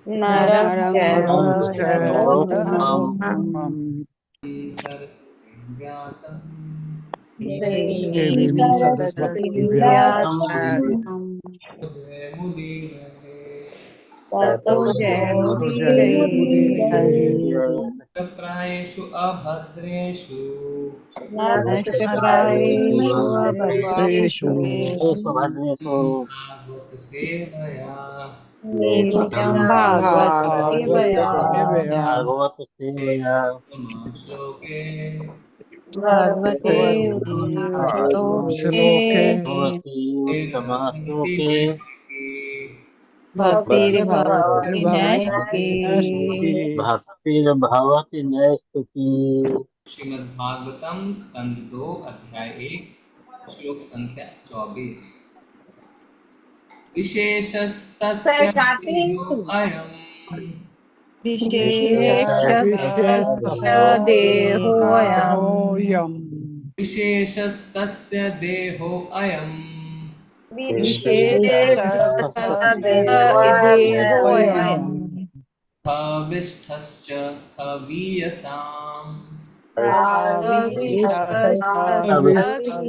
नरं चैवोत्तमम् देवीं देवीं सरस्वतीं व्यासं ततो ततो जयमुदीरये प्रायेषु अभद्रेषु नष्टप्रायेषु अभद्रेषु भागवत सेवया नित्यं भागवत सेवया श्लोके भगवते श्लोके श्लोके भक्तिर्भवति नैष्ठिकी भक्तिर्भवति भक्तिर्भवति नैष्ठिकी श्रीमद्भागवतम स्कंद 2 अध्याय 1 श्लोक संख्या 24। विशेषस्तस्य देहो अयम् विशेषस्य देहोऽयम् विशेषस्तस्य देहो अयम् विशेषस्य देहोऽयम् स्थविष्ठश्च स्थवीयसाम् स्थविष्ठश्च स्थवीयसाम्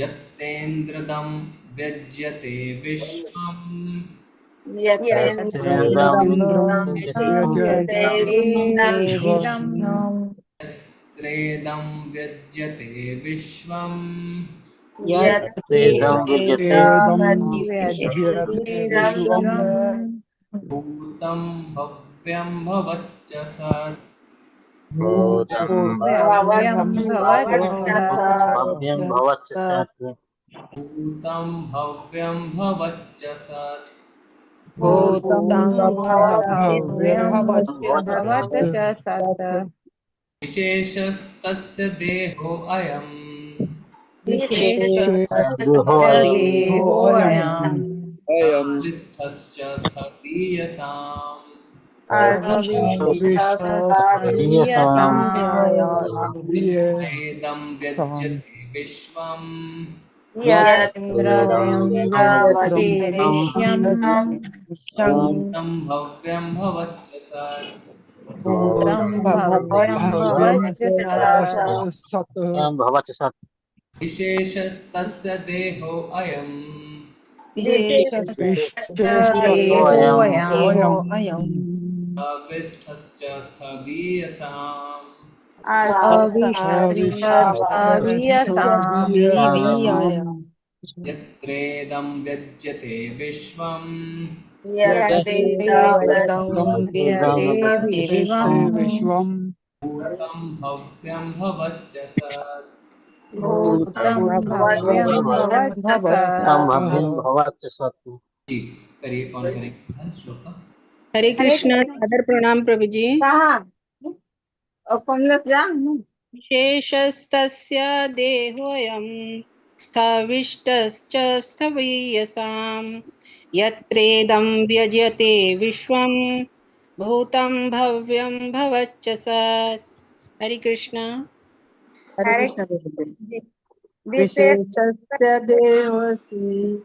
यत्तेन्द्रदं व्यज्यते विश्वम् यत्रेदं व्यज्यते विश्वम् भूतं भव्यं भवच्च सत् भूतं भव्यं भवच्च सत् विशेषस्तस्य देहो अयम् स्थविष्ठश्च स्थवीयसाम् यत्रेदं व्यज्यते विश्वम् भूतं भव्यं भवच्च सत् विशेषस्तस्य देहो अयम् स्थविष्ठश्च स्थवीयसाम् यत्रेदं व्यज्यते विश्वम् भूतं भव्यं भवच्च सत् जी करिए। कौन करेंगे श्लोक? हरे कृष्णा। सादर प्रणाम प्रभु जी। विशेषस्तस्य देहोऽयं स्थविष्टश्च स्थवीयसाम् यत्रेदं व्यज्यते विश्वं भूतं भव्यं भवच्च सत्। हरे कृष्णा। हरे कृष्ण प्रभु जी। विशेषस्य देहोऽसि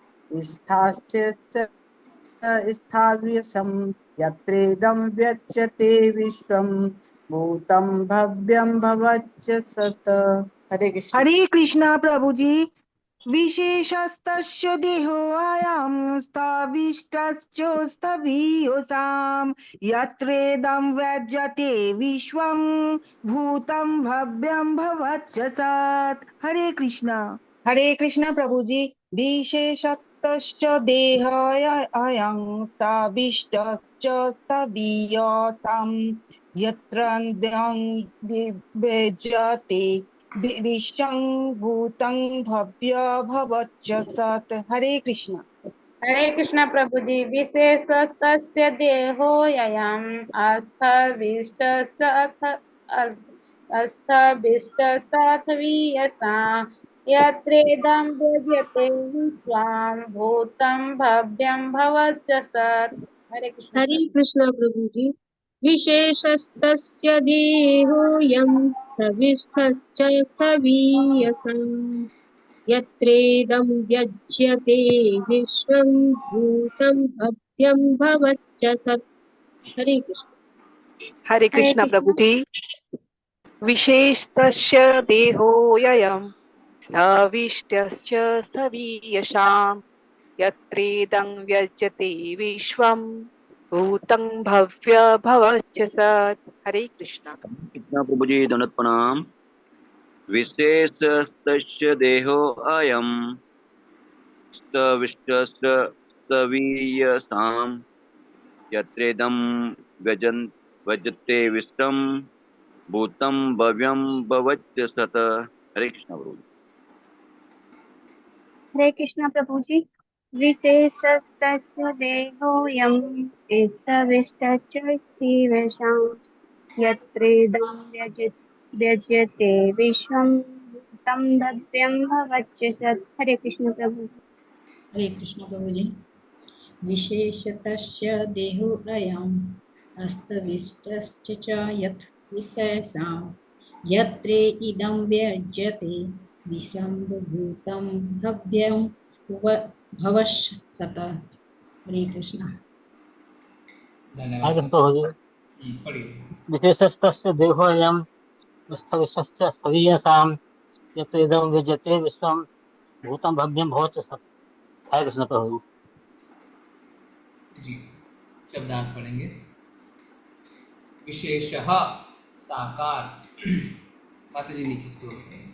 स्थाव्यसं यत्रेदं व्यच्यते विश्वं भूतं भव्यं भवच्च सत्। हरे कृष्ण। हरे कृष्णा प्रभु जी। विशेषस्तस्य देहोऽयं स्थाविष्टश्च स्थवीयसाम् यत्रेदं व्यज्यते विश्वं भूतं भव्यं भवच्च सत्। हरे कृष्णा। हरे कृष्ण प्रभु जी। विशेषतश्च देहाय स्थाविष्टश्च स्थवीयसाम् यत्र विभज्यते विश्वं भूतं भव्य भवच्च सत्। हरे कृष्ण। हरे कृष्ण प्रभु जी। विशेषतस्य देहोऽयम् अस्थविष्टस्तथवीयसाम् यत्रेदं व्यज्यते विश्वं भूतं भव्यं भवच्च सत्। हरे कृष्ण। हरे कृष्णा प्रभु जी। विशेषस्तस्य देहोऽयं स्थविष्ठश्च स्थवीयसाम् यत्रेदं व्यज्यते विश्वं भूतं भव्यं भवच्च सत्। हरे कृष्ण। हरे कृष्ण प्रभु जी। विशेषतस्य देहोऽयं स्थविष्टश्च स्थवीयशाम् यत्रेदं व्यज्यते विश्वं भूतं भव्य भवच्च सत्। हरे कृष्ण। कृष्ण प्रभु जी दंडवत प्रणाम। विशेषस्तस्य देहो अयम् स्तविष्टस्य स्तवीयसाम् यत्रेदं व्यजते विश्वं भूतं भव्यं भवच्च सत्। हरे कृष्ण प्रभु। हरे कृष्ण प्रभु जी। विशेषतस्य देहोऽयं केशविष्टश्च स्त्रीवेषां यत्रेदं व्यज्यते विश्वं भूतं भव्यं भवच्च सत्। हरे कृष्ण प्रभु जी। हरे कृष्ण प्रभु जी। विशेषतस्य देहोऽयम् अस्तविष्टश्च च यत् विशेषां यत्रे इदं व्यज्यते विश्वम्भूतं भव्यं भवष्यत्। हरे कृष्ण। धन्यवाद सर। प्रभु जी। पढ़िए। विशेषस्तस्य देहोऽयं स्थविष्टस्य स्थवीयसां यत् इदं विजयते विश्वं भूतं भव्यं भवच्च सत्। हरे कृष्ण प्रभु जी शब्दार्थ पढ़ेंगे। विशेषः साकार। माता जी नीचे स्क्रॉल करें।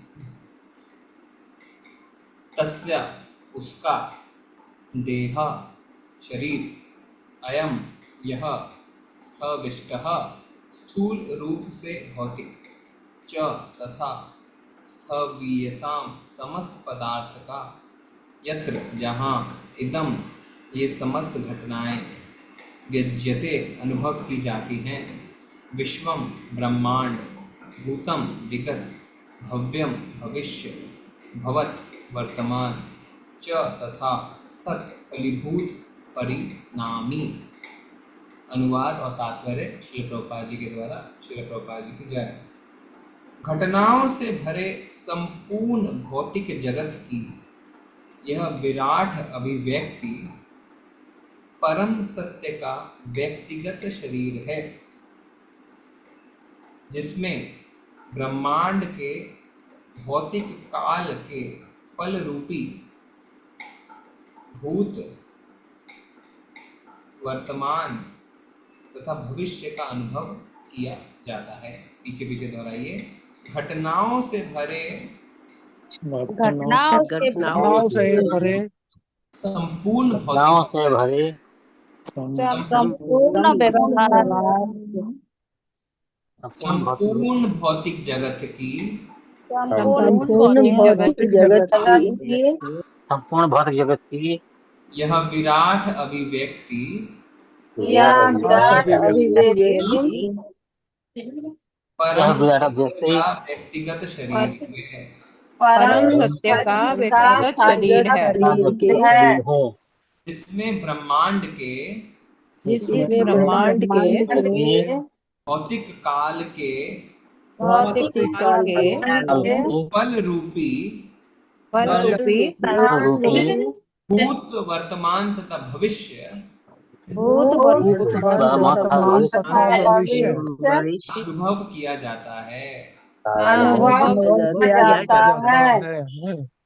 तस्य उसका, देह शरीर, अयम यह, स्थविष्टः स्थूल रूप से भौतिक, च तथा स्थवीयसाम समस्त पदार्थ का, यत्र जहाँ, इदम ये समस्त घटनाएं, व्यज्यते अनुभव की जाती हैं, विश्वम ब्रह्मांड, भूतम विगत, भव्यम भविष्य, भवत वर्तमान, च तथा सत फलीभूत परिणामी। अनुवाद और तात्पर्य श्रील प्रभुपाद जी के द्वारा। श्रील प्रभुपाद जी की जय। घटनाओं से भरे संपूर्ण भौतिक जगत की यह विराट अभिव्यक्ति परम सत्य का व्यक्तिगत शरीर है, जिसमें ब्रह्मांड के भौतिक काल के फल रूपी भूत, वर्तमान तथा भविष्य का अनुभव किया जाता है। पीछे पीछे दोहराइए। घटनाओं से भरे घटनाओं से भरे संपूर्ण घटनाओं भौतिक से भरे संपूर्ण व्यवहार संपूर्ण भौतिक जगत की संपूर्ण भौतिक जगत की संपूर्ण भौतिक जगत की यह विराट अभिव्यक्ति यह विराट अभिव्यक्ति यह परम विराट सत्य अभिव्यक्ति का व्यक्तिगत शरीर है, परम सत्य का व्यक्तिगत शरीर है, है जिसमें ब्रह्मांड के जिसमें ब्रह्मांड के भौतिक काल के भौतिक काल के फल रूपी भूत, वर्तमान तथा भविष्य अनुभव किया जाता है।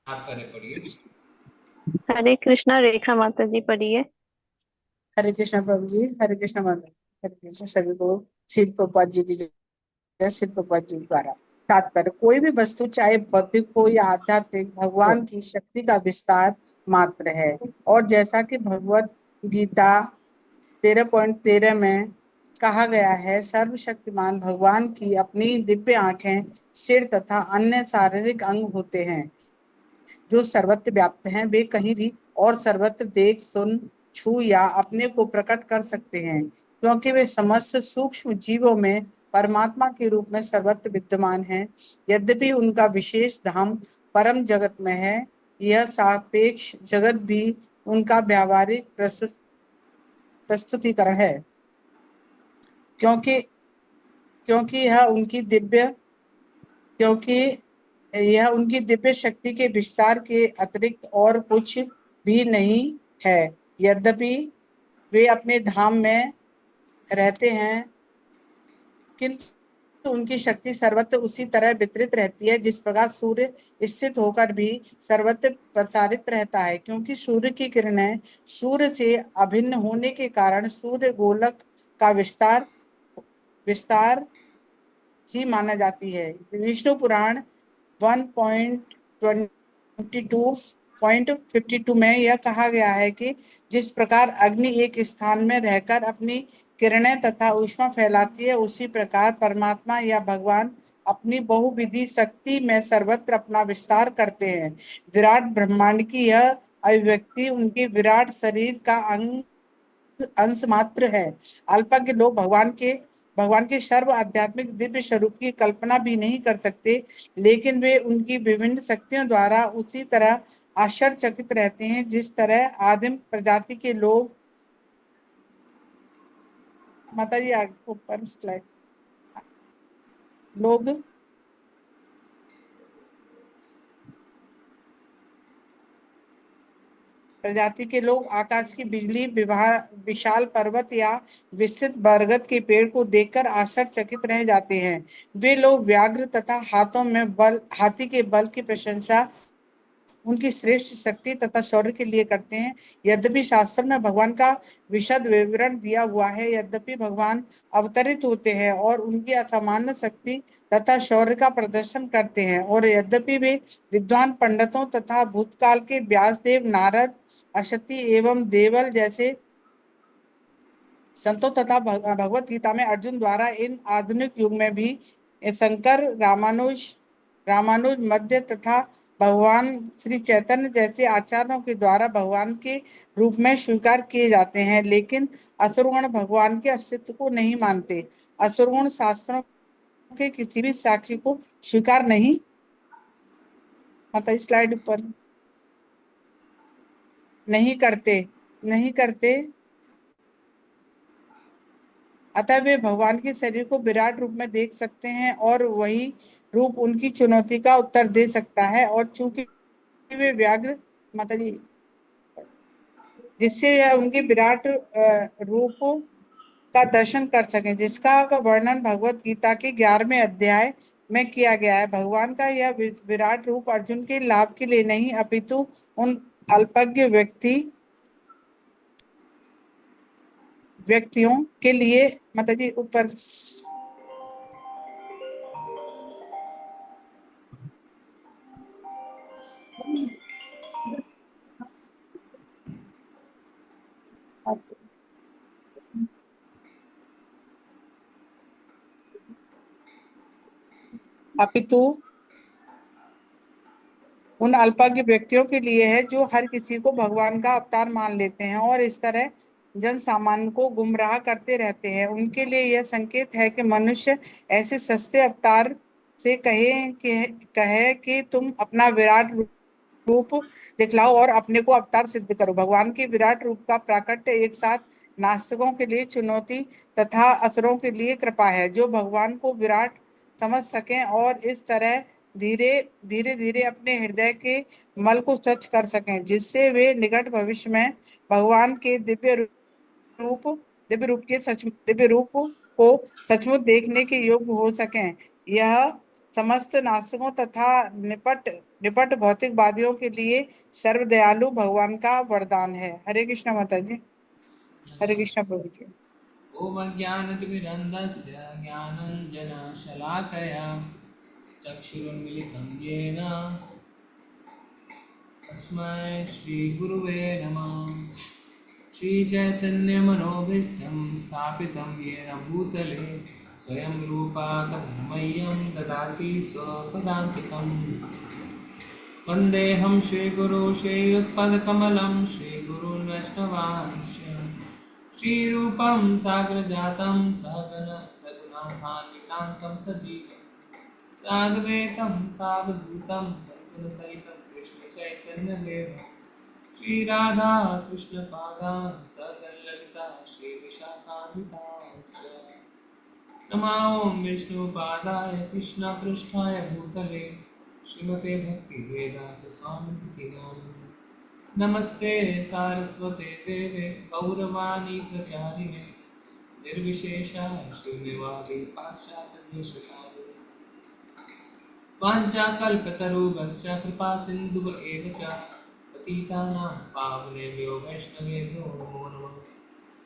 आप करें पढ़िए। हरे कृष्णा रेखा माता जी पढ़िए। हरे कृष्ण प्रभु जी। हरे कृष्ण माता। हरे कृष्ण सभी को श्रील प्रभुपाद जी की जय। श्रील प्रभुपाद जी द्वारा तात्पर्य, कोई भी वस्तु चाहे भौतिक हो या आध्यात्मिक, भगवान की शक्ति का विस्तार मात्र है। और जैसा कि भगवत गीता 13.13 में कहा गया है, सर्वशक्तिमान भगवान की अपनी दिव्य आंखें, सिर तथा अन्य शारीरिक अंग होते हैं जो सर्वत्र व्याप्त हैं। वे कहीं भी और सर्वत्र देख, सुन, छू या अपने को प्रकट कर सकते हैं, क्योंकि वे समस्त सूक्ष्म जीवों में परमात्मा के रूप में सर्वत्र विद्यमान हैं। यद्यपि उनका विशेष धाम परम जगत में है, यह सापेक्ष जगत भी उनका व्यावहारिक प्रस्तुतिकरण है। क्योंकि क्योंकि यह उनकी दिव्य क्योंकि यह उनकी दिव्य शक्ति के विस्तार के अतिरिक्त और कुछ भी नहीं है। यद्यपि वे अपने धाम में रहते हैं, किंतु उनकी शक्ति सर्वत्र उसी तरह वितरित रहती है जिस प्रकार सूर्य स्थित होकर भी सर्वत्र प्रसारित रहता है। क्योंकि सूर्य की किरणें सूर्य से अभिन्न होने के कारण सूर्य गोलक का विस्तार ही माना जाती है। विष्णु पुराण 1.22.52 में यह कहा गया है कि जिस प्रकार अग्नि एक स्थान में रहकर अपनी किरणें तथा ऊष्मा फैलाती है, उसी प्रकार परमात्मा या भगवान अपनी बहुविधि शक्ति में सर्वत्र अपना विस्तार करते हैं। विराट ब्रह्मांड की यह अभिव्यक्ति उनके विराट शरीर का अंश मात्र है। अल्पज्ञ लोग भगवान के सर्व आध्यात्मिक दिव्य स्वरूप की कल्पना भी नहीं कर सकते, लेकिन वे उनकी विभिन्न शक्तियों द्वारा उसी तरह आश्चर्यचकित रहते हैं जिस तरह आदिम प्रजाति के लोग। माता जी आगे ऊपर स्लाइड। लोग प्रजाति के लोग आकाश की बिजली, विशाल पर्वत या विस्तृत बरगद के पेड़ को देखकर आश्चर्यचकित रह जाते हैं। वे लोग व्याघ्र तथा हाथी के बल की प्रशंसा उनकी श्रेष्ठ शक्ति तथा शौर्य के लिए करते हैं। यद्यपि शास्त्र में भगवान का विशद विवरण दिया हुआ है, यद्यपि भगवान अवतरित होते हैं और उनकी असामान्य शक्ति तथा शौर्य का प्रदर्शन करते हैं, और यद्यपि वे विद्वान पंडितों तथा भूतकाल के व्यासदेव, नारद, अशति एवं देवल जैसे संतों तथा भगवत गीता में अर्जुन द्वारा इन आधुनिक युग में भी शंकर, रामानुज मध्य तथा भगवान श्री चैतन्य जैसे आचार्यों के द्वारा भगवान के रूप में स्वीकार किए जाते हैं, लेकिन असुरगण भगवान के अस्तित्व को नहीं मानते। असुरगण शास्त्रों के किसी भी साक्ष्य को स्वीकार नहीं। मतलब स्लाइड पर नहीं करते। अतः वे भगवान के शरीर को विराट रूप में देख सकते हैं और वही रूप उनकी चुनौती का उत्तर दे सकता है। और चूंकि वे व्याघ्र माता जी जिससे उनके विराट रूप का दर्शन कर सकें, जिसका वर्णन भगवत गीता के 11वें अध्याय में किया गया है। भगवान का यह विराट रूप अर्जुन के लाभ के लिए नहीं, अपितु उन अल्पज्ञ व्यक्तियों के लिए माता जी ऊपर अपितु उन अल्पज्ञ व्यक्तियों के लिए है जो हर किसी को भगवान का अवतार मान लेते हैं और इस तरह जन सामान्य को गुमराह करते रहते हैं। उनके लिए यह संकेत है कि मनुष्य ऐसे सस्ते अवतार से कहे कि तुम अपना विराट रूप दिखलाओ और अपने को अवतार सिद्ध करो। भगवान के विराट रूप का प्राकट्य एक साथ नास्तिकों के लिए चुनौती तथा असुरों के लिए कृपा है, जो भगवान को विराट समझ सकें और इस तरह धीरे धीरे अपने हृदय के मल को स्वच्छ कर सकें, जिससे वे निकट भविष्य में भगवान के दिव्य रूप को सचमुच देखने के योग्य हो सकें। यह समस्त नास्तिकों तथा निपट भौतिकवादियों के लिए सर्वदयालु भगवान का वरदान है। हरे कृष्ण माता जी। हरे कृष्ण प्रभु जी। ओम अज्ञानतिमिरन्धस्य ज्ञानाञ्जनशलाकया चक्षुरुन्मीलितं येन तस्मै श्रीगुरुवे नमः। श्रीचैतन्यमनोभीष्टं स्थापितं येन भूतले स्वयं रूपा कथमह्यं ददाति स्वपदान्तिकम्। वन्देऽहं श्रीगुरो श्रीयुत्पदकमलं श्रीगुरून् वैष्णवांश्च श्रीरूपं साग्रजातं सहगण रघुनाथान्वितान्तं सजीवं साद्वैतं सावधूतं परिजनसहितं कृष्णचैतन्यदेवं श्रीराधा कृष्णपादान् सहगण ललिता श्रीविशाखान्वितांश्च नमो विष्णुपादाय कृष्णपृष्ठाय भूतले श्रीमते भक्तिवेदांत स्वामिनिति नामिने। नमस्ते सारस्वते देवे गौरवाणी प्रचारिणे निर्विशेषाय शून्यवादी पाश्चात्यदेशकारिणे। वाञ्छाकल्पतरुभ्यश्च कृपा सिन्धुव एव च पतितानां पावनेभ्यो वैष्णवेभ्यो नमो नमः।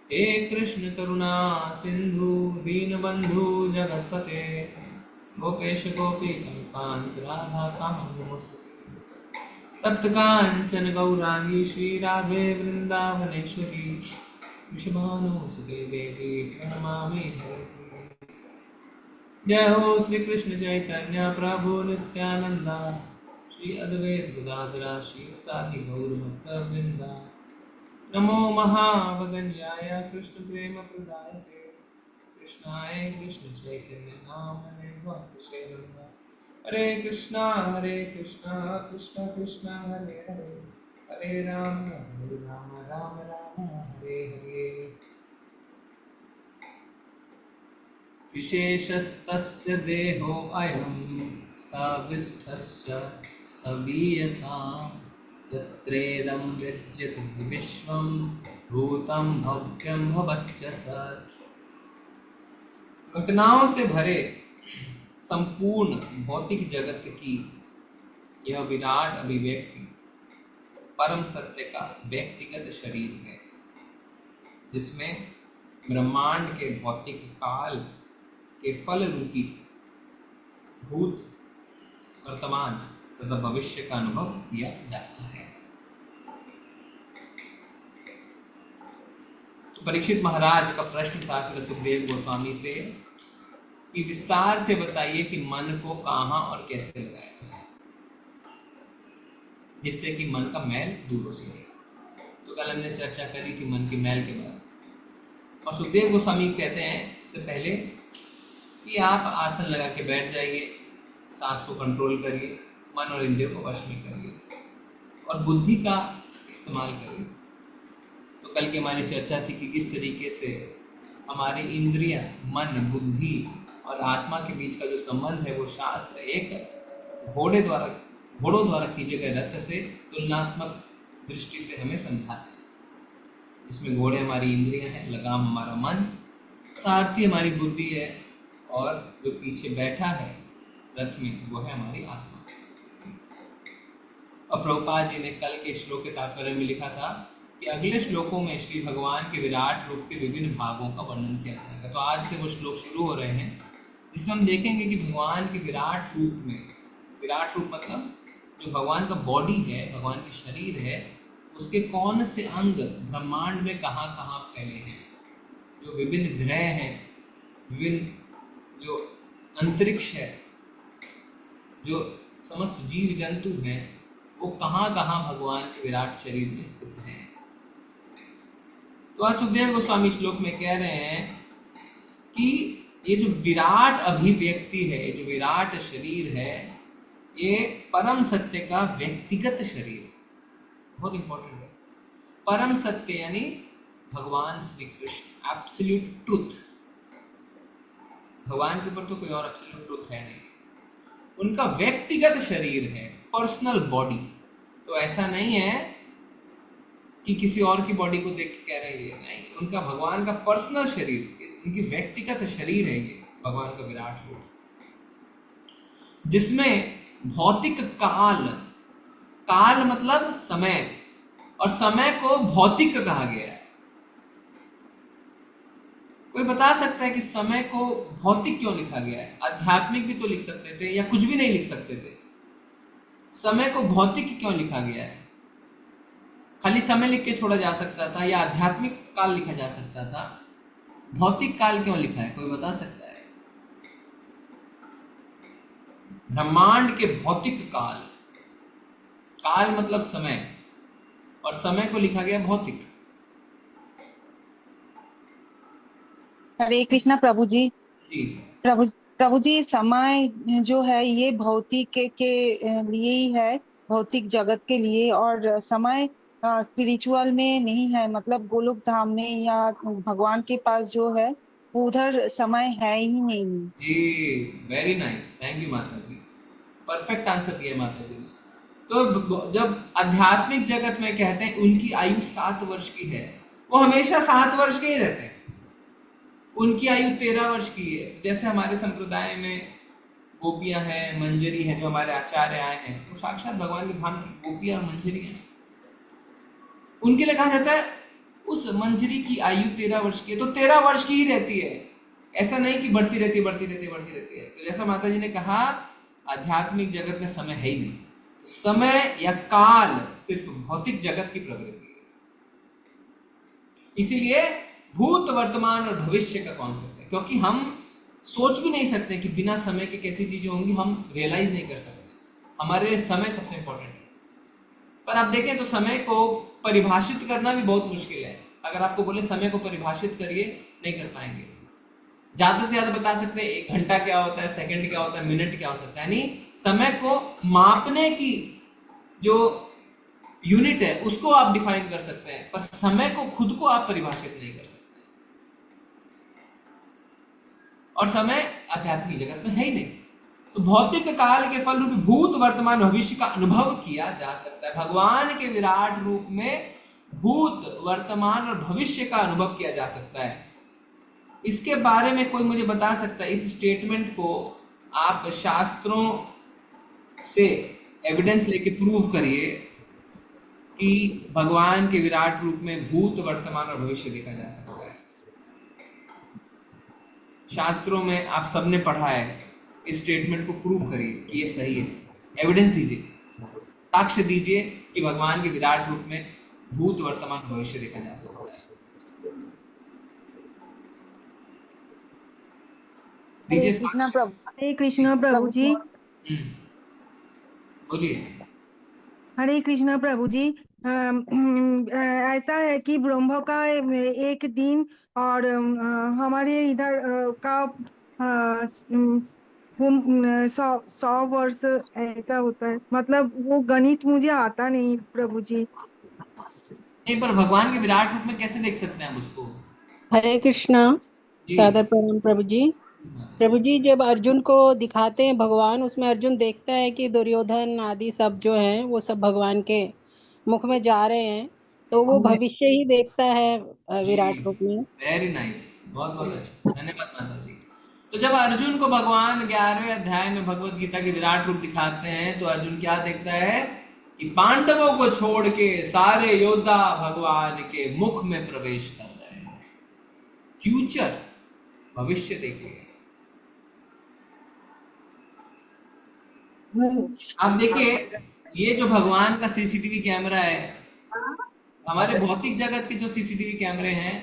हे कृष्ण करुणा सिंधु दीनबंधु जगतपते गोपेश गोपी कल्पांत राधा कामं नमोस्तुते। तप्त कांचन गौरांगी श्री राधे वृंदावनेश्वरी विषभानुसुते देवी प्रणमामि हरे। जय हो श्री कृष्ण चैतन्य प्रभु नित्यानंदा श्री अद्वैत गदाधर श्रीवासादि गौर भक्तवृंदा। नमो महावदन्याय कृष्ण प्रेम प्रदायते कृष्णाय कृष्ण चैतन्य नामने भक्तसे नमः। हरे कृष्णा कृष्ण कृष्ण हरे हरे हरे राम राम राम हरे हरे। विशेषस्तस्य देहो अयं स्थाविष्ठस्य स्थवीयसां यत्रेदं व्यज्यते विश्वं भूतं भव्यं भवच्च सत्। घटनाओं से भरे संपूर्ण भौतिक जगत की यह विराट अभिव्यक्ति परम सत्य का व्यक्तिगत शरीर है, जिसमें ब्रह्मांड के भौतिक काल के फल रूपी भूत, वर्तमान तथा भविष्य का अनुभव किया जाता है। तो परीक्षित महाराज का प्रश्न था श्री सुखदेव गोस्वामी से कि विस्तार से बताइए कि मन को कहाँ और कैसे लगाया जाए जिससे कि मन का मैल दूर हो सके। तो कल हमने चर्चा करी थी मन के मैल के बारे में, और सुखदेव गोस्वामी कहते हैं इससे पहले कि आप आसन लगा के बैठ जाइए, सांस को कंट्रोल करिए, मन और इंद्रियों को वश में करिए और बुद्धि का इस्तेमाल करिए। तो कल की हमारी चर्चा थी कि किस तरीके से हमारी इंद्रियां, मन, बुद्धि और आत्मा के बीच का जो संबंध है वो शास्त्र एक घोड़ों द्वारा खींचे गए रथ से तुलनात्मक दृष्टि से हमें समझाते हैं। इसमें घोड़े हमारी इंद्रियां हैं, लगाम हमारा मन, सारथी हमारी बुद्धि है और जो पीछे बैठा है रथ में वो है हमारी आत्मा। और प्रभुपाद जी ने कल के श्लोक के तात्पर्य में लिखा था कि अगले श्लोकों में श्री भगवान के विराट रूप के विभिन्न भागों का वर्णन किया जाएगा। तो आज से वो श्लोक शुरू हो रहे हैं जिसमें हम देखेंगे कि भगवान के विराट रूप में, विराट रूप मतलब जो भगवान का बॉडी है, भगवान के शरीर है, उसके कौन से अंग ब्रह्मांड में कहाँ कहाँ फैले हैं, जो विभिन्न ग्रह हैं, विभिन्न जो अंतरिक्ष है, जो समस्त जीव जंतु हैं, वो कहाँ कहाँ भगवान के विराट शरीर में स्थित हैं। तो आज सुखदेव गोस्वामी श्लोक में कह रहे हैं कि ये जो विराट अभिव्यक्ति है, जो विराट शरीर है, ये परम सत्य का व्यक्तिगत शरीर है। बहुत इंपॉर्टेंट है। परम सत्य यानी भगवान श्री कृष्ण, एब्सोल्यूट ट्रुथ। भगवान के ऊपर तो कोई और एब्सोल्यूट ट्रुथ है नहीं। उनका व्यक्तिगत शरीर है, पर्सनल बॉडी। तो ऐसा नहीं है कि किसी और की बॉडी को देख के कह रहे हैं, नहीं, उनका भगवान का पर्सनल शरीर, उनकी व्यक्तिगत शरीर है ये भगवान का विराट रूप, जिसमें भौतिक काल, काल मतलब समय, और समय को भौतिक कहा गया है। कोई बता सकता है कि समय को भौतिक क्यों लिखा गया है? आध्यात्मिक भी तो लिख सकते थे या कुछ भी नहीं लिख सकते थे। समय को भौतिक क्यों लिखा गया है? खाली समय लिख के छोड़ा जा सकता था या आध्यात्मिक काल लिखा जा सकता था। भौतिक काल क्यों लिखा है? कोई बता सकता है? ब्रह्मांड के भौतिक काल, काल मतलब समय, और समय को लिखा गया भौतिक। हरे कृष्णा प्रभु जी। जी प्रभु जी, समय जो है ये भौतिक के लिए ही है, भौतिक जगत के लिए, और समय स्पिरिचुअल में नहीं है, मतलब गोलोक धाम में या भगवान के पास जो है उधर समय है ही नहीं। जी, वेरी नाइस, थैंक यू माता जी, परफेक्ट आंसर दिया माता जी ने। तो जब आध्यात्मिक जगत में कहते हैं उनकी आयु 7 वर्ष की है, वो हमेशा 7 वर्ष के ही रहते हैं। उनकी आयु 13 वर्ष की है। जैसे हमारे संप्रदाय में गोपियां हैं, मंजरी हैं, जो हमारे आचार्य आए हैं, वो साक्षात भगवान के धाम की गोपियां और मंजरी हैं। उनके लिए कहा जाता है उस मंजरी की आयु 13 वर्ष की है, तो 13 वर्ष की ही रहती है। ऐसा नहीं कि बढ़ती रहती है। तो जैसा माता जी ने कहा, आध्यात्मिक जगत में समय है ही नहीं। तो समय या काल सिर्फ भौतिक जगत की प्रवृत्ति है। इसीलिए भूत, वर्तमान और भविष्य का कॉन्सेप्ट है, क्योंकि हम सोच भी नहीं सकते कि बिना समय के कैसी चीजें होंगी, हम रियलाइज नहीं कर सकते। हमारे लिए समय सबसे इंपॉर्टेंट है। पर आप देखें तो समय को परिभाषित करना भी बहुत मुश्किल है। अगर आपको बोले समय को परिभाषित करिए, नहीं कर पाएंगे। ज्यादा से ज्यादा बता सकते हैं 1 घंटा क्या होता है, सेकंड क्या होता है, मिनट क्या हो सकता है। यानी समय को मापने की जो यूनिट है उसको आप डिफाइन कर सकते हैं, पर समय को खुद को आप परिभाषित नहीं कर सकते। और समय आध्यात्मिक जगत में है ही नहीं। तो भौतिक काल के फल रूप भूत, वर्तमान, भविष्य का अनुभव किया जा सकता है। भगवान के विराट रूप में भूत, वर्तमान और भविष्य का अनुभव किया जा सकता है। इसके बारे में कोई मुझे बता सकता है? इस स्टेटमेंट को आप शास्त्रों से एविडेंस लेके प्रूव करिए कि भगवान के विराट रूप में भूत, वर्तमान और भविष्य देखा जा सकता है। शास्त्रों में आप सबने पढ़ा है, इस स्टेटमेंट को प्रूव करिए कि ये सही है। एविडेंस दीजिए, साक्ष्य दीजिए कि भगवान के विराट रूप में भूत, वर्तमान, भविष्य देखा जा सकता है। दीजिए हरे कृष्ण प्रभु जी। बोलिए। हरे कृष्ण प्रभु जी। ऐसा है कि ब्रह्म का एक दिन और हमारे इधर का 100 वर्ष ऐसा होता है। मतलब वो गणित मुझे आता नहीं प्रभु जी। नहीं, पर भगवान के विराट रूप में कैसे देख सकते हैं हम उसको? हरे कृष्णा, सादर प्रणाम प्रभु जी। प्रभु जी, जब अर्जुन को दिखाते हैं भगवान, उसमें अर्जुन देखता है कि दुर्योधन आदि सब जो हैं वो सब भगवान के मुख में जा रहे हैं, तो वो भविष्य ही देखता है विराट रूप में। वेरी नाइस, बहुत बहुत अच्छा, धन्यवाद माता जी। तो जब अर्जुन को भगवान 11वें अध्याय में भगवत गीता के विराट रूप दिखाते हैं, तो अर्जुन क्या देखता है कि पांडवों को छोड़ के सारे योद्धा भगवान के मुख में प्रवेश कर रहे हैं। फ्यूचर, भविष्य देखिए। आप देखिए, ये जो भगवान का सीसीटीवी कैमरा है, हमारे भौतिक जगत के जो सीसीटीवी कैमरे हैं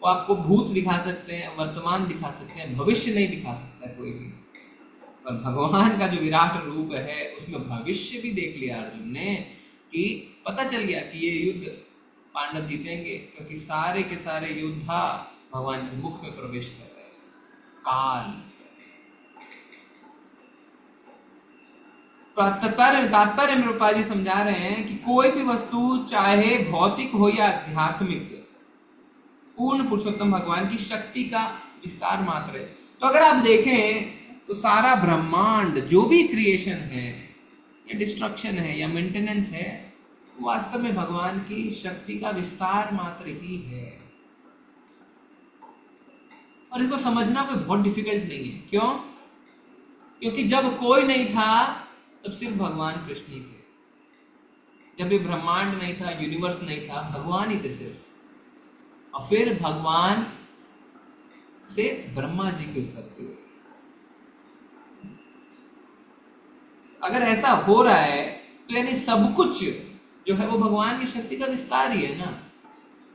वो आपको भूत दिखा सकते हैं, वर्तमान दिखा सकते हैं, भविष्य नहीं दिखा सकता कोई भी। पर भगवान का जो विराट रूप है उसमें भविष्य भी देख लिया अर्जुन ने, कि पता चल गया कि ये युद्ध पांडव जीतेंगे, क्योंकि सारे के सारे योद्धा भगवान के मुख में प्रवेश कर रहे थे। काल तात्पर्य में रूपा जी समझा रहे हैं कि कोई भी वस्तु चाहे भौतिक हो या आध्यात्मिक, पूर्ण पुरुषोत्तम भगवान की शक्ति का विस्तार मात्र है। तो अगर आप देखें तो सारा ब्रह्मांड जो भी क्रिएशन है या डिस्ट्रक्शन है या मेंटेनेंस है, वास्तव में भगवान की शक्ति का विस्तार मात्र ही है। और इसको समझना कोई बहुत डिफिकल्ट नहीं है। क्यों? क्योंकि जब कोई नहीं था तब सिर्फ भगवान कृष्ण ही थे। जब ये ब्रह्मांड नहीं था, यूनिवर्स नहीं था, भगवान ही थे सिर्फ। और फिर भगवान से ब्रह्मा जी की उत्पत्ति हुई। अगर ऐसा हो रहा है तो यानी सब कुछ जो है वो भगवान की शक्ति का विस्तार ही है ना।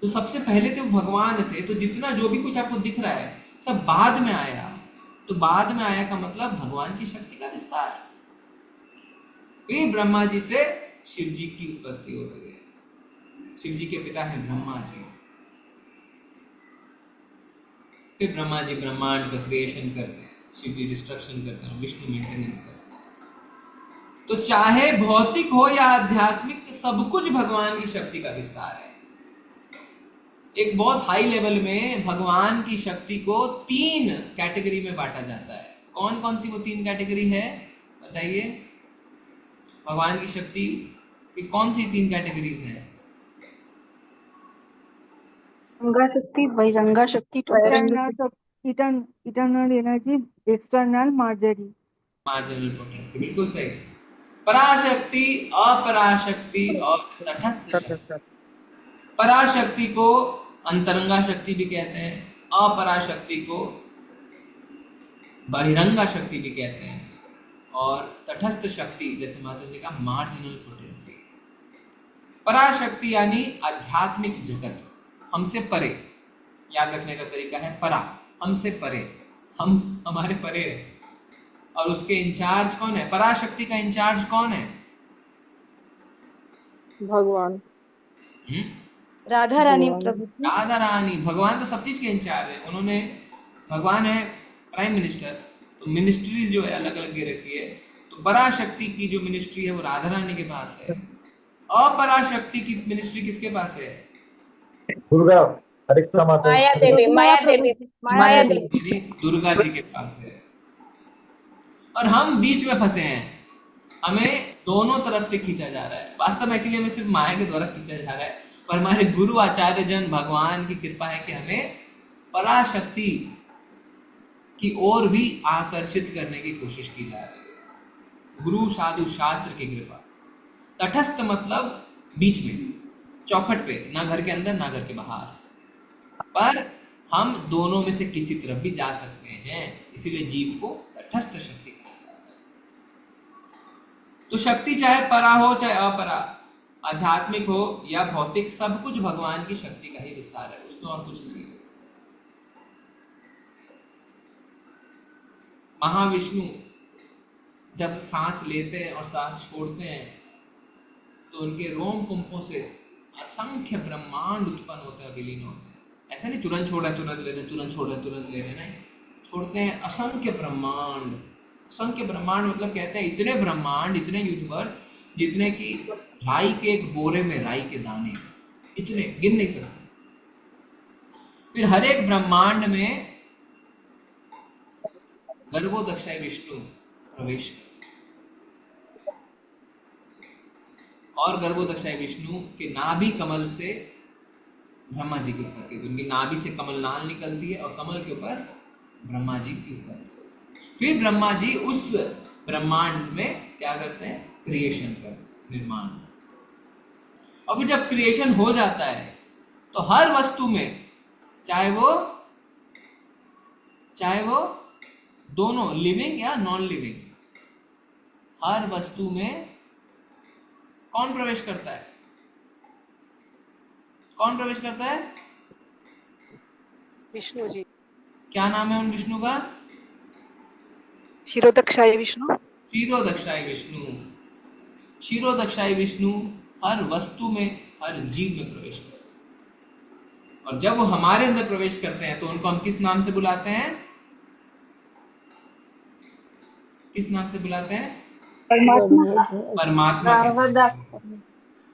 तो सबसे पहले तो भगवान थे, तो जितना जो भी कुछ आपको दिख रहा है सब बाद में आया। तो बाद में आया का मतलब भगवान की शक्ति का विस्तार। फिर ब्रह्मा जी से शिव जी की उत्पत्ति हो गई है। शिव जी के पिता हैं ब्रह्मा जी। फिर ब्रह्मा जी ब्रह्मांड का क्रिएशन करते हैं, शिव जी डिस्ट्रक्शन करते हैं, विष्णु मेंटेनेंस करते हैं। तो चाहे भौतिक हो या आध्यात्मिक, सब कुछ भगवान की शक्ति का विस्तार है। एक बहुत हाई लेवल में भगवान की शक्ति को 3 कैटेगरी में बांटा जाता है। कौन कौन सी वो 3 कैटेगरी है बताइए? भगवान की शक्ति की कौन सी 3 कैटेगरीज हैं? गंगा शक्ति, बहिरंगा शक्ति, eternal energy, external marginal potency, बिल्कुल सही। पराशक्ति, अपराशक्ति और तटस्थ शक्ति। पराशक्ति को अंतरंगा शक्ति भी कहते हैं, अपराशक्ति को बहिरंगा शक्ति भी कहते हैं, और तटस्थ शक्ति जैसे माता जी का मार्जिनल पोटेंसी। पराशक्ति यानी आध्यात्मिक जगत, हमसे परे। याद रखने का तरीका है परा, हमसे परे, हम हमारे परे है। और उसके इंचार्ज कौन है? पराशक्ति का इंचार्ज कौन है? भगवान, राधा रानी प्रभु। राधा रानी। भगवान तो सब चीज के इंचार्ज है। उन्होंने, भगवान है प्राइम मिनिस्टर, तो मिनिस्ट्रीज जो है अलग अलग दे रखी है। तो पराशक्ति की जो मिनिस्ट्री है वो राधा रानी के पास है। अपराशक्ति की मिनिस्ट्री किसके पास है? दुर्गा, माया देवी, दुर्गा जी के पास है। और हम बीच में फंसे हैं, हमें दोनों तरफ से खींचा जा रहा है। वास्तव में एक्चुअली हमें सिर्फ माया के द्वारा खींचा जा रहा है, पर हमारे गुरु आचार्य जन भगवान की कृपा है कि हमें पराशक्ति की ओर भी आकर्षित करने की कोशिश की जा रही है। गुरु साधु शास्त्र की कृपा। तटस्थ मतलब बीच में, चौखट पे, ना घर के अंदर ना घर के बाहर, पर हम दोनों में से किसी तरफ भी जा सकते हैं, इसीलिए जीव को तटस्थ शक्ति कहा जाता है। तो शक्ति चाहे परा हो चाहे अपरा, आध्यात्मिक हो या भौतिक, सब कुछ भगवान की शक्ति का ही विस्तार है, उसमें और कुछ नहीं है। महाविष्णु जब सांस लेते हैं और सांस छोड़ते हैं तो उनके रोम कुंभों से असंख्य ब्रह्मांड उत्पन्न होते हैं, विलीन होते हैं। ऐसा नहीं तुरंत छोड़ रहे तुरंत ले रहे, तुरंत छोड़ रहे तुरंत ले रहे, नहीं, छोड़ते हैं असंख्य ब्रह्मांड। असंख्य ब्रह्मांड मतलब कहते हैं इतने ब्रह्मांड, इतने यूनिवर्स जितने कि राई के एक बोरे में राई के दाने, इतने गिन नहीं सकते। फिर हर एक ब्रह्मांड में गर्भोदक्षाई विष्णु प्रवेश करते, और गर्भोदक्षाई विष्णु के नाभि कमल से ब्रह्मा जी की उत्पत्ति होती है। उनकी नाभि से कमल नाल निकलती है और कमल के ऊपर ब्रह्मा जी की उत्पत्ति। फिर ब्रह्मा जी उस ब्रह्मांड में क्या करते हैं? क्रिएशन करते हैं, निर्माण। और फिर जब क्रिएशन हो जाता है तो हर वस्तु में, चाहे वो दोनों लिविंग या नॉन लिविंग, हर वस्तु में कौन प्रवेश करता है? कौन प्रवेश करता है? विष्णु जी। क्या नाम है उन विष्णु का? क्षीरोदक्षाई विष्णु। क्षीरोदक्षाई विष्णु। क्षीरोदक्षाई विष्णु हर वस्तु में, हर जीव में प्रवेश करते हैं। और जब वो हमारे अंदर प्रवेश करते हैं तो उनको हम किस नाम से बुलाते हैं? किस नाम से बुलाते हैं? परमात्मा।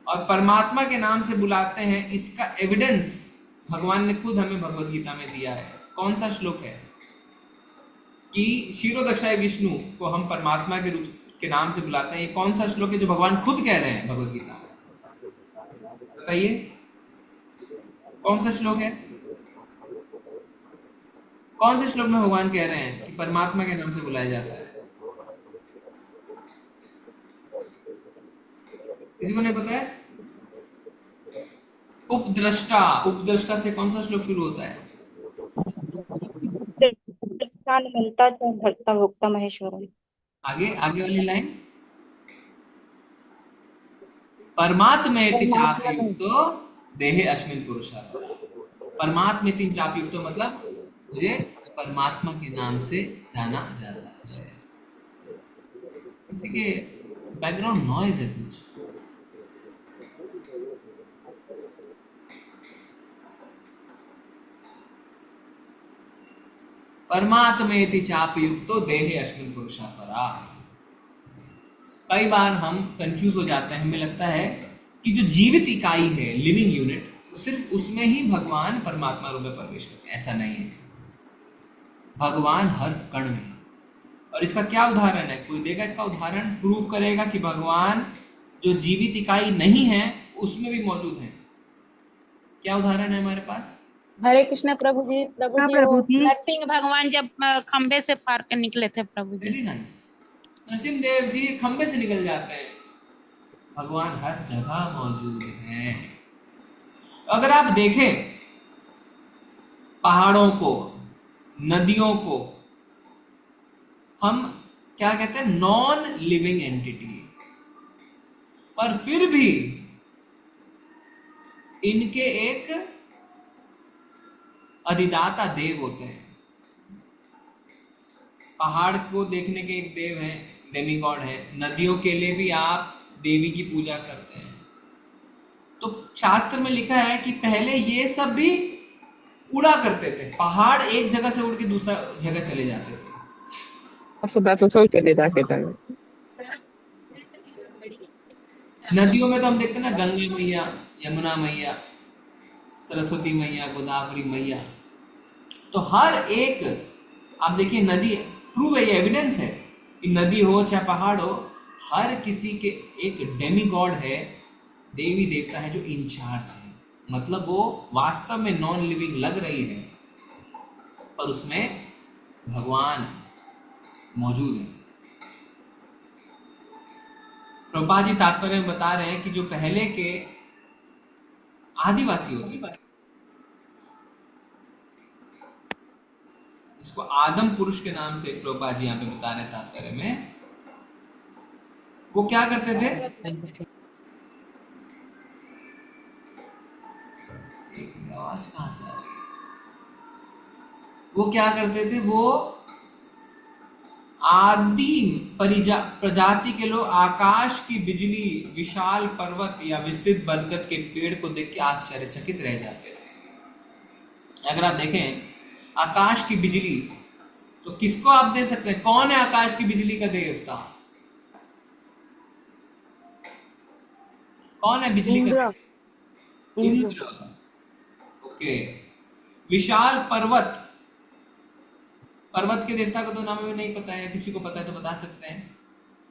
और परमात्मा के नाम से बुलाते हैं। इसका एविडेंस भगवान ने खुद हमें भगवद गीता में दिया है। कौन सा श्लोक है कि क्षीरोदक्षाई विष्णु को हम परमात्मा के रूप के नाम से बुलाते हैं? ये कौन सा श्लोक है जो भगवान खुद कह रहे हैं भगवद गीता में? बताइए कौन सा श्लोक है? कौन से श्लोक में भगवान कह रहे हैं कि परमात्मा के नाम से बुलाया जाता है? किसी को नहीं पता है? उपद्रष्टा। उपद्रष्टा से कौन सा श्लोक शुरू होता है? भर्ता भोक्ता महेश्वर। आगे वाली लाइन, परमात्मेति चाप्युक्तो देहे अस्मिन् पुरुषः। परमात्मेति चाप्युक्तो मतलब मुझे परमात्मा के नाम से जाना जाता है। किसी के बैकग्राउंड नॉइज है कुछ? परमात्मेति चापयुक्तो देहे अस्मिन् पुरुषः परा। कई बार हम कंफ्यूज हो जाते हैं, हमें लगता है कि जो जीवित इकाई है, लिविंग यूनिट, तो सिर्फ उसमें ही भगवान परमात्मा रूप में प्रवेश करते हैं, ऐसा नहीं है। भगवान हर कण में है। और इसका क्या उदाहरण है? कोई देगा इसका उदाहरण, प्रूव करेगा कि भगवान जो जीवित इकाई नहीं है उसमें भी मौजूद है। क्या उदाहरण है हमारे पास? हरे कृष्ण प्रभु जी। हाँ, प्रभु जी। नरसिंह भगवान जब खंबे से पार कर निकले थे प्रभु जी। Very nice. नरसिंह देव जी खंबे से निकल जाते हैं। भगवान हर जगह मौजूद है। अगर आप देखें पहाड़ों को, नदियों को, हम क्या कहते हैं? Non living entity. पर फिर भी इनके एक अधिदाता देव होते हैं। पहाड़ को देखने के एक देव हैं, डेमीगॉड है। नदियों के लिए भी आप देवी की पूजा करते हैं। तो शास्त्र में लिखा है कि पहले ये सब भी उड़ा करते थे। पहाड़ एक जगह से उड़ के दूसरा जगह चले जाते थे। नदियों में तो हम देखते हैं ना, गंगा मैया, यमुना मैया, सरस्वती मैया, गोदावरी मैया। तो हर एक आप देखिए नदी, प्रूव है, ये एविडेंस है कि नदी हो चाहे पहाड़ हो, हर किसी के एक डेमीगॉड है, देवी देवता है जो इंचार्ज है। मतलब वो वास्तव में नॉन लिविंग लग रही है पर उसमें भगवान मौजूद है। प्रभुपाद जी तात्पर्य में बता रहे हैं कि जो पहले के आदिवासी होते हैं, इसको आदम पुरुष के नाम से प्रभुपाद जी यहाँ पे बता रहे हैं तात्पर्य में, वो क्या करते थे? एक आवाज कहां से आ रही है? वो क्या करते थे? वो आदि प्रजाति के लोग आकाश की बिजली, विशाल पर्वत या विस्तृत बरगद के पेड़ को देख के आश्चर्यचकित रह जाते थे। अगर आप देखें आकाश की बिजली, तो किसको आप दे सकते हैं? कौन है आकाश की बिजली का देवता? कौन है बिजली का? इंद्र। ओके। विशाल पर्वत, पर्वत के देवता को तो नाम में नहीं पता है, किसी को पता है तो बता सकते हैं।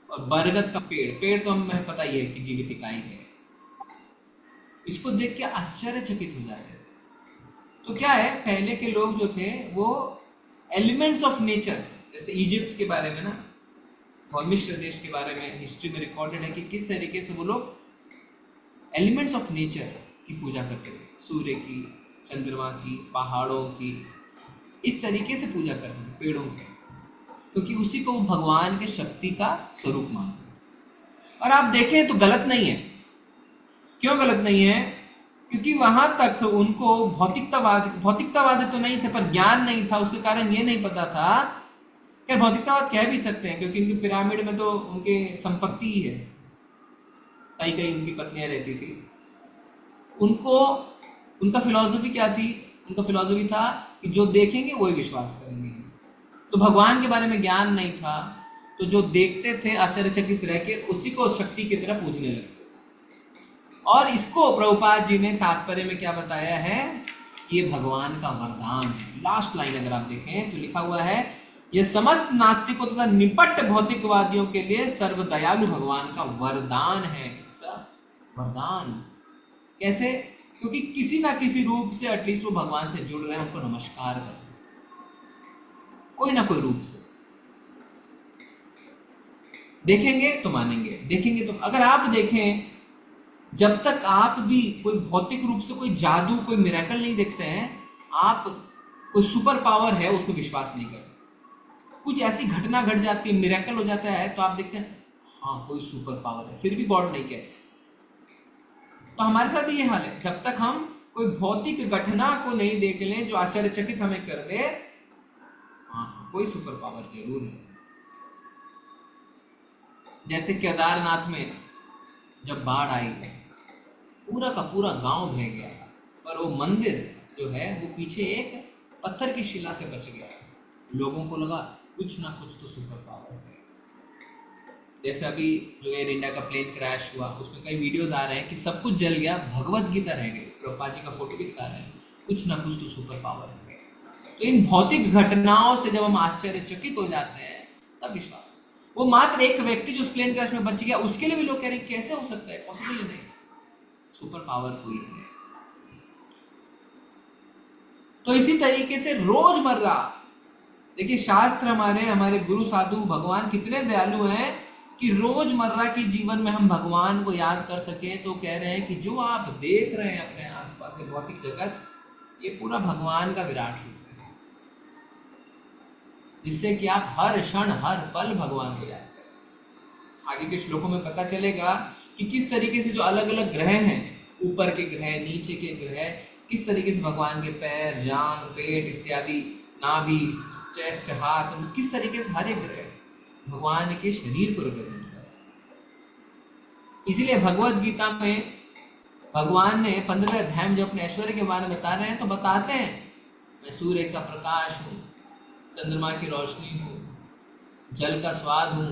और बरगद का पेड़, पेड़ तो हमें पता ही है कि जीवित इकाई है। इसको देख के आश्चर्यचकित हो जाते थे। तो क्या है, पहले के लोग जो थे वो एलिमेंट्स ऑफ नेचर, जैसे इजिप्ट के बारे में ना, और मिस्र देश के बारे में हिस्ट्री में रिकॉर्डेड है कि किस तरीके से वो लोग एलिमेंट्स ऑफ नेचर की पूजा करते थे। सूर्य की, चंद्रमा की, पहाड़ों की, इस तरीके से पूजा करते थे, पेड़ों की, क्योंकि उसी को वो भगवान के शक्ति का स्वरूप मानते। और आप देखें तो गलत नहीं है। क्यों गलत नहीं है? क्योंकि वहां तक उनको भौतिकतावादी तो नहीं थे, पर ज्ञान नहीं था। उसके कारण ये नहीं पता था, क्या भौतिकतावाद कह भी सकते हैं, क्योंकि उनके पिरामिड में तो उनके संपत्ति ही है, कई कई उनकी पत्नियां रहती थी। उनको उनका फिलॉसफी क्या थी? उनका फिलॉसफी था कि जो देखेंगे वही विश्वास करेंगे। तो भगवान के बारे में ज्ञान नहीं था, तो जो देखते थे आश्चर्यचकित रह के उसी को शक्ति की तरह पूजने लगते थे। और इसको प्रभुपाद जी ने तात्पर्य में क्या बताया है? ये भगवान का वरदान है। लास्ट लाइन अगर आप देखें तो लिखा हुआ है, यह समस्त नास्तिकों तथा निपट भौतिकवादियों के लिए सर्वदयालु भगवान का वरदान है। वरदान कैसे? क्योंकि किसी ना किसी रूप से एटलीस्ट वो भगवान से जुड़ रहे हैं, उनको नमस्कार कर रहे हैं, कोई ना कोई रूप से। देखेंगे तो मानेंगे, देखेंगे तो। अगर आप देखें, जब तक आप भी कोई भौतिक रूप से कोई जादू, कोई मिरेकल नहीं देखते हैं, आप कोई सुपर पावर है उसको विश्वास नहीं करते। कुछ ऐसी घटना घट जाती है, मिरेकल हो जाता है, तो आप देखते हैं हाँ कोई सुपर पावर है, फिर भी गॉड नहीं कहते। तो हमारे साथ भी ये हाल है। जब तक हम कोई भौतिक घटना को नहीं देख लें जो आश्चर्यचकित हमें कर दे, हाँ कोई सुपर पावर जरूर है। जैसे केदारनाथ में जब बाढ़ आई, पूरा का पूरा गांव बह गया, पर वो मंदिर जो है वो पीछे एक पत्थर की शिला से बच गया। लोगों को लगा कुछ ना कुछ तो सुपर पावर है। जैसे अभी जो एयर इंडिया का प्लेन क्रैश हुआ उसमें कई वीडियोस आ रहे हैं कि सब कुछ जल गया, भगवत गीता रह गई। प्रभुपाद जी का फोटो भी दिखा रहे हैं, कुछ ना कुछ तो सुपर पावर है। तो इन भौतिक घटनाओं से जब हम आश्चर्यचकित हो जाते हैं तब विश्वास हो। वो मात्र एक व्यक्ति जो उस प्लेन क्रैश में बच गया, उसके लिए भी लोग कह रहे हैं कैसे हो सकता है, पॉसिबल ही नहीं, सुपर पावर कोई है। तो इसी तरीके से रोजमर्रा देखिए, शास्त्र हमारे गुरु साधु भगवान कितने दयालु हैं कि रोजमर्रा के जीवन में हम भगवान को याद कर सके। तो कह रहे हैं कि जो आप देख रहे हैं अपने आसपास से भौतिक जगत, ये पूरा भगवान का विराट रूप है, जिससे कि आप हर क्षण हर पल भगवान को याद कर सकें। आगे के श्लोकों में पता चलेगा कि किस तरीके से जो अलग अलग ग्रह हैं, ऊपर के ग्रह, नीचे के ग्रह, किस तरीके से भगवान के पैर, जांग, पेट इत्यादि, नाभि, चेस्ट, हाथ, किस तरीके से हर एक ग्रह भगवान के शरीर को रिप्रेजेंट कर रहा है। इसीलिए भगवत गीता में भगवान ने 15वें अध्याय में जो अपने ऐश्वर्य के बारे में बता रहे हैं, तो बताते हैं मैं सूर्य का प्रकाश हूँ, चंद्रमा की रोशनी हूँ, जल का स्वाद हूँ।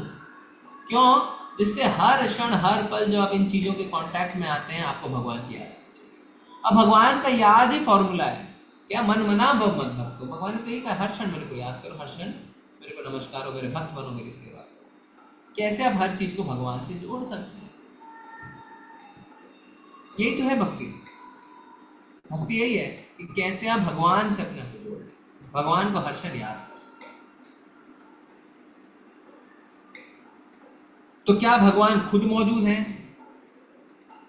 क्यों? जिससे हर क्षण हर पल जब आप इन चीजों के कांटेक्ट में आते हैं, आपको भगवान की याद आनी चाहिए। अब भगवान का याद ही फॉर्मूला है, क्या मन मना भव मत भक्तो। भगवान ने तो यही कहा, हर क्षण मेरे को याद करो, हर क्षण मेरे को नमस्कार हो, मेरे भक्त बनो, मेरी सेवा करो। कैसे आप हर चीज को भगवान से जोड़ सकते हैं? यही तो है भक्ति। भक्ति यही है कि कैसे आप भगवान से अपने आप को जोड़ लें, भगवान को हर क्षण याद कर सकें। तो क्या भगवान खुद मौजूद हैं?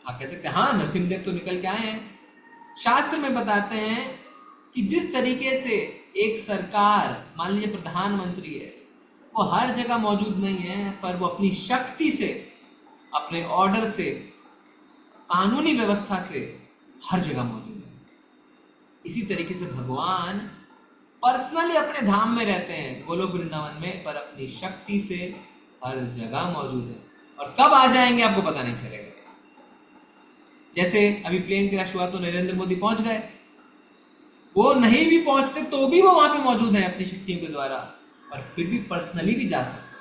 आप कह सकते हैं हाँ, नरसिंहदेव तो निकल के आए हैं। शास्त्र में बताते हैं कि जिस तरीके से एक सरकार, मान लीजिए प्रधानमंत्री है, वो हर जगह मौजूद नहीं है, पर वो अपनी शक्ति से, अपने ऑर्डर से, कानूनी व्यवस्था से हर जगह मौजूद है। इसी तरीके से भगवान पर्सनली अपने धाम में रहते हैं, गोलोक वृंदावन में, पर अपनी शक्ति से हर जगह मौजूद है। और कब आ जाएंगे आपको पता नहीं चलेगा। जैसे अभी प्लेन क्रैश हुआ तो नरेंद्र मोदी पहुंच गए, वो नहीं भी पहुंचते तो भी वो वहां पे मौजूद है अपनी शक्तियों के द्वारा, और फिर भी पर्सनली भी जा सकते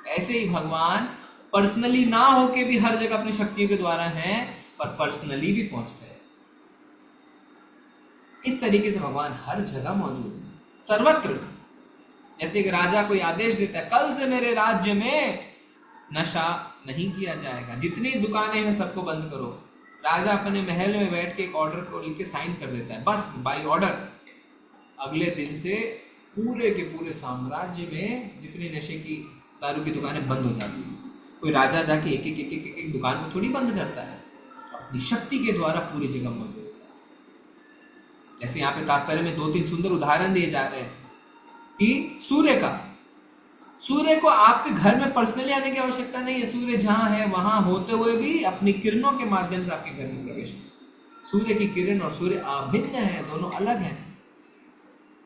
हैं। ऐसे ही भगवान पर्सनली ना होके भी हर जगह अपनी शक्तियों के द्वारा हैं, पर पर्सनली भी पहुंचते हैं। इस तरीके से भगवान हर जगह मौजूद है, सर्वत्र। जैसे एक राजा कोई आदेश देता है, कल से मेरे राज्य में नशा नहीं किया जाएगा, जितनी दुकानें हैं सबको बंद करो। राजा अपने महल में बैठ के एक ऑर्डर को लिख के साइन कर देता है, बस बाय ऑर्डर। अगले दिन से पूरे के पूरे साम्राज्य में जितनी नशे की, दारू की दुकानें बंद हो जाती हैं। कोई राजा जाके एक एक एक एक एक, एक दुकान को थोड़ी बंद करता है, अपनी शक्ति के द्वारा पूरी जगह मौजूद है। जैसे यहाँ पे तात्पर्य में 2-3 सुंदर उदाहरण दिए जा रहे हैं कि सूर्य को आपके घर में पर्सनली आने की आवश्यकता नहीं है। सूर्य जहाँ है वहां होते हुए भी अपनी किरणों के माध्यम से आपके घर में प्रवेश है। सूर्य की किरण और सूर्य अभिन्न है, दोनों अलग हैं,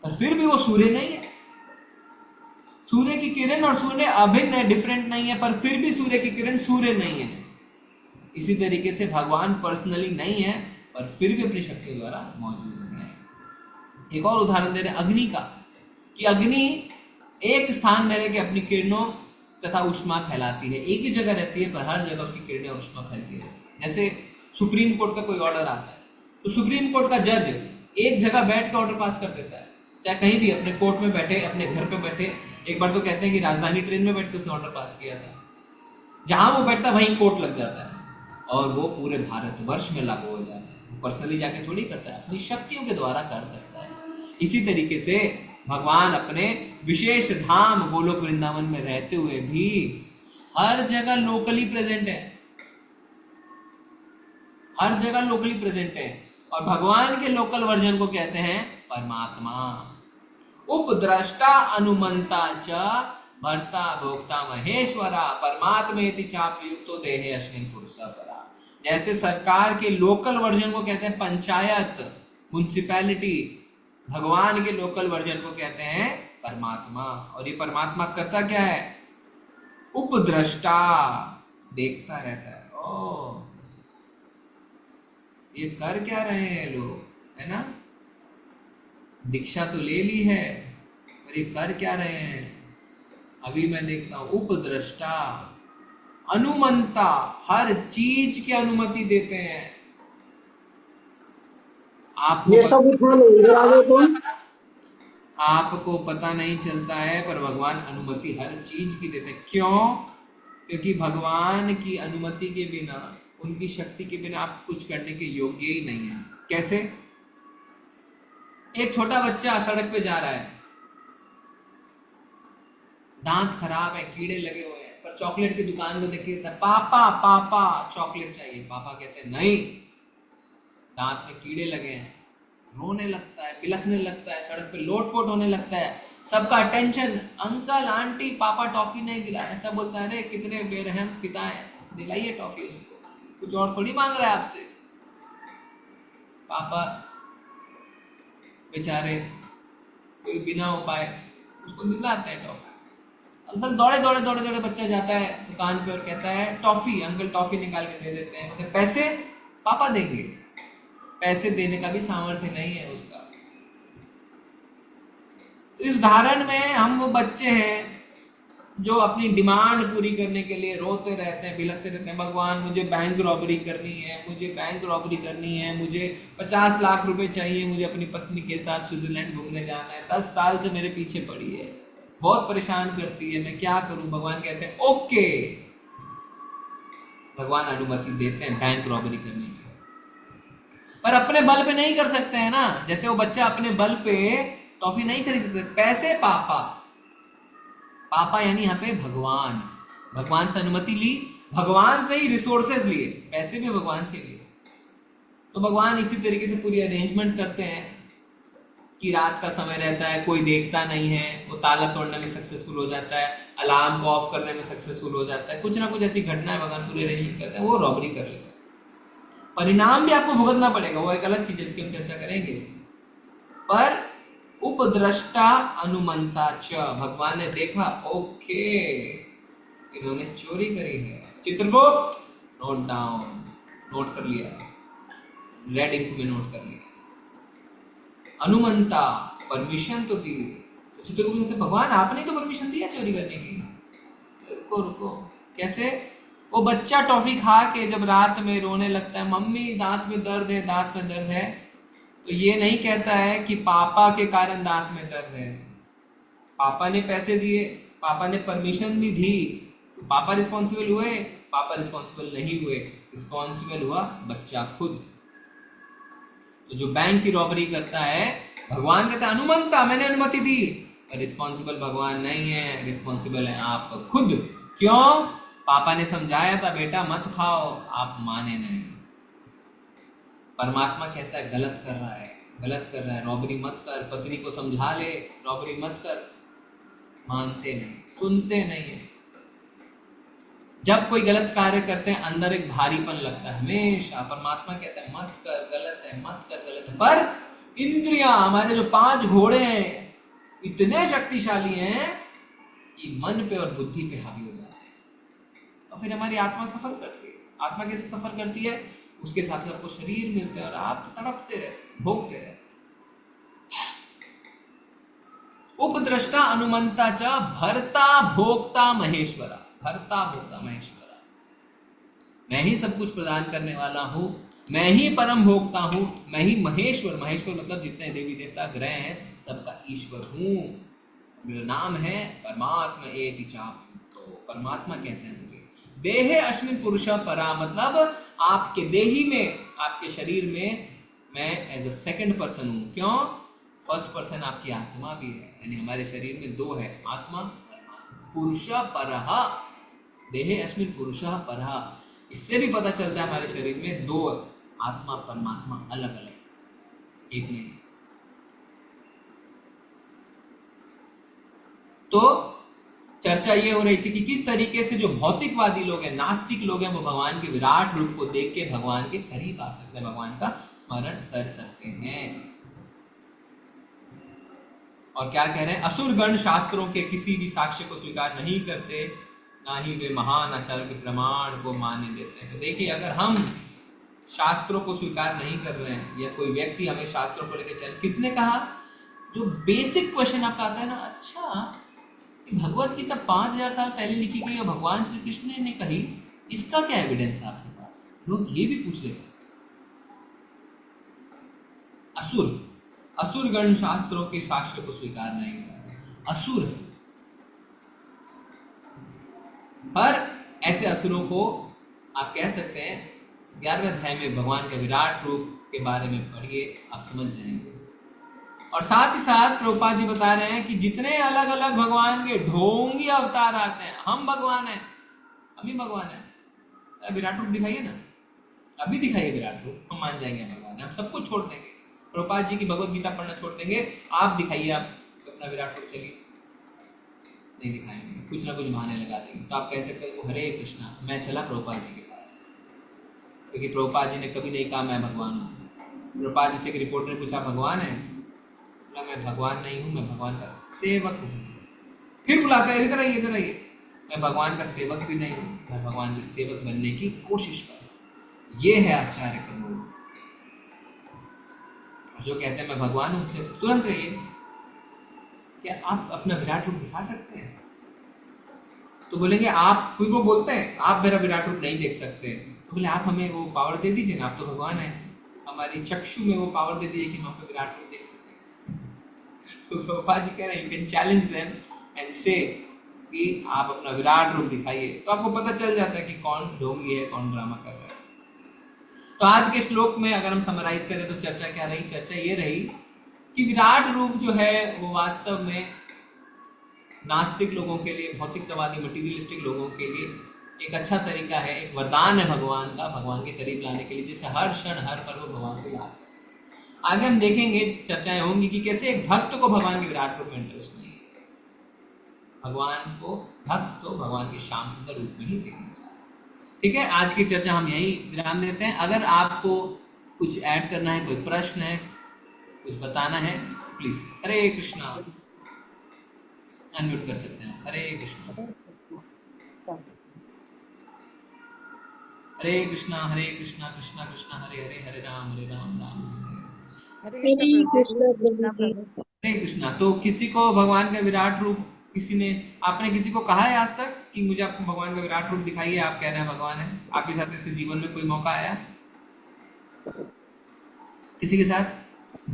पर फिर भी वो सूर्य नहीं है। सूर्य की किरण और सूर्य अभिन्न है, डिफरेंट नहीं है, पर फिर भी सूर्य की किरण सूर्य नहीं है। इसी तरीके से भगवान पर्सनली नहीं है, पर फिर भी अपनी शक्ति द्वारा मौजूद है। एक और उदाहरण दे रहे हैं अग्नि का, कि अग्नि एक स्थान में रहकर अपनी किरणों तथा ऊष्मा फैलाती है, एक ही जगह रहती है, पर हर जगह उसकी किरणें और ऊष्मा फैलती रहती है। जैसे सुप्रीम कोर्ट का कोई ऑर्डर आता है, तो सुप्रीम कोर्ट का जज एक जगह बैठ कर ऑर्डर पास कर देता है, चाहे कहीं भी, अपने कोर्ट में बैठे, अपने घर पे बैठे। एक बार तो कहते हैं कि राजधानी ट्रेन में बैठ के उसने ऑर्डर पास किया था, जहां वो बैठता वहीं कोर्ट लग जाता है, और वो पूरे भारतवर्ष में लागू हो जाता है। पर्सनली जाके थोड़ी करता है, अपनी शक्तियों के द्वारा कर सकता है। इसी तरीके से भगवान अपने विशेष धाम गोलोक वृंदावन में रहते हुए भी हर जगह लोकली प्रेजेंट है, हर जगह लोकली प्रेजेंट है। और भगवान के लोकल वर्जन को कहते हैं परमात्मा। उपद्रष्टा अनुमंता च भर्ता भोक्ता महेश्वरा परमात्मेति चाप्युक्तो देहे अस्मिन् पुरुषः परा। जैसे सरकार के लोकल वर्जन को कहते हैं पंचायत, म्युनिसिपैलिटी, भगवान के लोकल वर्जन को कहते हैं परमात्मा। और ये परमात्मा करता क्या है? उपद्रष्टा, देखता रहता है। ओ, ये कर क्या रहे हैं लोग, है ना? दीक्षा तो ले ली है, पर ये कर क्या रहे हैं? अभी मैं देखता हूं उपद्रष्टा, अनुमंता, हर चीज की अनुमति देते हैं। आपको ये सब उठा लो, इधर आ जाओ तुम। आपको पता नहीं चलता है पर भगवान अनुमति हर चीज की देते हैं। क्यों? क्योंकि भगवान की अनुमति के बिना, उनकी शक्ति के बिना आप कुछ करने के योग्य ही नहीं है। कैसे? एक छोटा बच्चा सड़क पे जा रहा है, दांत खराब है, कीड़े लगे हुए हैं, पर चॉकलेट की दुकान को देख के कहता है पापा पापा चॉकलेट चाहिए। पापा कहते हैं नहीं, दांत में कीड़े लगे हैं। रोने लगता है, बिलखने लगता है, सड़क पे लोटपोट होने लगता है, सबका अटेंशन, अंकल आंटी पापा टॉफी नहीं दिला। ऐसा बोलता है, अरे कितने बेरहम पिता है, दिलाइए टॉफी उसको, कुछ और थोड़ी मांग रहा है आपसे। पापा बेचारे कोई बिना उपाय उसको दिलाते हैं टॉफी। अंकल दौड़े दौड़े दौड़े दौड़े बच्चा जाता है दुकान पे और कहता है टॉफी। अंकल टॉफी निकाल के दे देते हैं, मतलब पैसे पापा देंगे। पैसे देने का भी सामर्थ्य नहीं है उसका। इस उदाहरण में हम वो बच्चे हैं जो अपनी डिमांड पूरी करने के लिए रोते रहते हैं, बिलखते रहते हैं, भगवान मुझे बैंक रॉबरी करनी है, मुझे बैंक रॉबरी करनी है, मुझे 50 लाख रुपए चाहिए, मुझे अपनी पत्नी के साथ स्विट्जरलैंड घूमने जाना है, 10 साल से मेरे पीछे पड़ी है, बहुत परेशान करती है, मैं क्या करूं। भगवान कहते हैं ओके, भगवान अनुमति देते हैं बैंक रॉबरी करने की, पर अपने बल पे नहीं कर सकते हैं ना। जैसे वो बच्चा अपने बल पे टॉफी नहीं खरीद सकते। पैसे पापा, पापा यानी यहाँ पे भगवान, भगवान से अनुमति ली, भगवान से ही रिसोर्सेज लिए, पैसे भी भगवान से लिए। तो भगवान इसी तरीके से पूरी अरेंजमेंट करते हैं कि रात का समय रहता है, कोई देखता नहीं है, वो ताला तोड़ने में सक्सेसफुल हो जाता है, अलार्म को ऑफ करने में सक्सेसफुल हो जाता है, कुछ ना कुछ ऐसी घटनाएं भगवान पूरे अरेंजमेंट करते हैं, वो रॉबरी कर लेते हैं। परिणाम भी आपको भुगतना पड़ेगा, वो एक अलग चीज है, इसकी हम चर्चा करेंगे। पर उपद्रष्टा अनुमंता च, भगवान ने देखा ओके इन्होंने चोरी करी है, चित्रगुप्त नोट डाउन, नोट कर लिया, रेड इंक में नोट कर लिया। अनुमंता परमिशन तो दी, तो चित्रगुप्त कहते भगवान आपने तो परमिशन दिया चोरी करने की। रुको रुको, कैसे? वो बच्चा टॉफी खा के जब रात में रोने लगता है, मम्मी दांत में दर्द है, दांत में दर्द है, तो ये नहीं कहता है कि पापा के कारण दांत में दर्द है। पापा ने पैसे दिए, पापा ने परमिशन भी दी, तो पापा रिस्पॉन्सिबल हुए? पापा रिस्पॉन्सिबल नहीं हुए, रिस्पॉन्सिबल हुआ बच्चा खुद। तो जो बैंक की रॉबरी करता है, भगवान कहता है अनुमंता मैंने अनुमति दी, पर रिस्पॉन्सिबल भगवान नहीं है, रिस्पॉन्सिबल है आप खुद। क्यों? पापा ने समझाया था बेटा मत खाओ, आप माने नहीं। परमात्मा कहता है गलत कर रहा है, गलत कर रहा है, रॉबरी मत कर, पत्नी को समझा ले रॉबरी मत कर, मानते नहीं, सुनते नहीं है। जब कोई गलत कार्य करते हैं अंदर एक भारीपन लगता है हमेशा। परमात्मा कहता है मत कर, गलत है, मत कर, गलत है। पर इंद्रियां, हमारे जो 5 घोड़े हैं, इतने शक्तिशाली हैं कि मन पे और बुद्धि पे हावी हो जाते हैं, और फिर हमारी आत्मा सफर करती है। आत्मा कैसे सफर करती है? उसके हिसाब से आपको शरीर मिलते हैं और आप तड़पते रहते, भोगते रहते। उपद्रष्टा अनुमंता च भर्ता भोक्ता महेश्वरा, भर्ता भोक्ता महेश्वरा, मैं ही सब कुछ प्रदान करने वाला हूँ, मैं ही परम भोक्ता हूँ, मैं ही महेश्वर, महेश्वर मतलब जितने देवी देवता ग्रह हैं सबका ईश्वर हूँ। मेरा नाम है परमात्मा एक चाप। तो परमात्मा कहते हैं मुझे देहे अस्मिन् पुरुष परा, मतलब आपके देही में, आपके शरीर में मैं एज अ सेकंड पर्सन हूँ। क्यों? फर्स्ट पर्सन आपकी आत्मा भी है, यानी हमारे शरीर में 2 है, आत्मा परमात्मा। पुरुष परः, देहे अस्मिन् पुरुष परः, इससे भी पता चलता है हमारे शरीर में 2 आत्मा परमात्मा अलग अलग, एक नहीं। तो चर्चा ये हो रही थी कि किस तरीके से जो भौतिकवादी लोग हैं, नास्तिक लोग हैं, वो भगवान के विराट रूप को देख के भगवान के करीब आ सकते हैं, भगवान का स्मरण कर सकते हैं। और क्या कह रहे हैं? असुरगण शास्त्रों के किसी भी साक्ष्य को स्वीकार नहीं करते, ना ही वे महान आचार्यों के प्रमाण को मान्य देते हैं। तो देखिए, अगर हम शास्त्रों को स्वीकार नहीं कर रहे हैं, या कोई व्यक्ति हमें शास्त्रों को लेकर चल, किसने कहा? जो बेसिक क्वेश्चन आपका आता है ना, अच्छा भगवत गीता 5000 साल पहले लिखी गई और भगवान श्री कृष्ण ने कही, इसका क्या एविडेंस है आपके पास? लोग ये भी पूछ लेते हैं। असुर गण शास्त्रों के साक्ष्य को स्वीकार नहीं करते, असुर। पर ऐसे असुरों को आप कह सकते हैं 11वें अध्याय में भगवान का विराट रूप के बारे में पढ़िए, आप समझ जाएंगे। और साथ ही साथ प्रभुपाद जी बता रहे हैं कि जितने अलग अलग भगवान के ढोंगी अवतार आते हैं, हम भगवान हैं, हम ही भगवान हैं। विराट रूप दिखाइए ना, अभी दिखाइए विराट रूप, हम मान जाएंगे भगवान है। हम सब कुछ छोड़ देंगे, प्रभुपाद जी की भगवत गीता पढ़ना छोड़ देंगे। आप दिखाइए, आप अपना विराट रूप, चलिए नहीं दिखाएंगे, कुछ ना कुछ बहाने लगा देंगे। तो आप कह सकते हैं हरे कृष्णा, मैं चला प्रभुपाद जी के पास, क्योंकि प्रभुपाद जी ने कभी नहीं कहा मैं भगवान हूँ। प्रभुपाद जी से एक रिपोर्टर ने पूछा भगवान है? बोला मैं भगवान नहीं हूँ, मैं भगवान का सेवक हूँ। फिर बुलाता है इधर आइए, इधर आइए, मैं भगवान का सेवक भी नहीं हूँ, मैं भगवान के सेवक बनने की कोशिश कर रहा हूँ। ये है आचार्य का मूल। जो कहते हैं मैं भगवान हूँ, उनसे तुरंत कहिए क्या आप अपना विराट रूप दिखा सकते हैं? तो बोलेंगे आप, फिर वो बोलते हैं आप मेरा विराट रूप नहीं देख सकते, तो बोले आप हमें वो पावर दे दीजिए ना, आप तो भगवान हैं, हमारी चक्षु में वो पावर दे दीजिए कि हम आपका विराट रूप देख सकें। तो प्रभुपाद जी कह रहे हैं you can challenge them and से कि आप अपना विराट रूप दिखाइए, तो आपको पता चल जाता है कि कौन ढोंगी है, कौन ड्रामा कर रहा है। तो आज के श्लोक में अगर हम समराइज करें तो चर्चा क्या रही? चर्चा ये रही कि विराट रूप जो है वो वास्तव में नास्तिक लोगों के लिए, भौतिकतावादी मटीरियलिस्टिक लोगों के लिए एक अच्छा तरीका है, एक वरदान है भगवान का, भगवान के करीब लाने के लिए, जिससे हर क्षण हर पल वो भगवान को याद कर सके। आगे हम देखेंगे, चर्चाएं होंगी कि कैसे एक भक्त को भगवान के विराट रूप में इंटरेस्ट नहीं है। भगवान को भक्त तो भगवान के श्याम सुंदर रूप में ही देखना चाहिए। ठीक है, आज की चर्चा हम यही विराम देते हैं। अगर आपको कुछ ऐड करना है, कोई प्रश्न है, कुछ बताना है, प्लीज हरे कृष्णा अनम्यूट कर सकते हैं। हरे कृष्णा, हरे कृष्णा कृष्णा कृष्णा हरे हरे, हरे राम राम हरे हरे कृष्णा। तो किसी को भगवान का विराट रूप, किसी ने, आपने किसी को कहा है आज तक कि मुझे आपको भगवान का विराट रूप दिखाइए, आप कह रहे हैं भगवान है, आपके साथ ऐसे जीवन में कोई मौका आया किसी के साथ?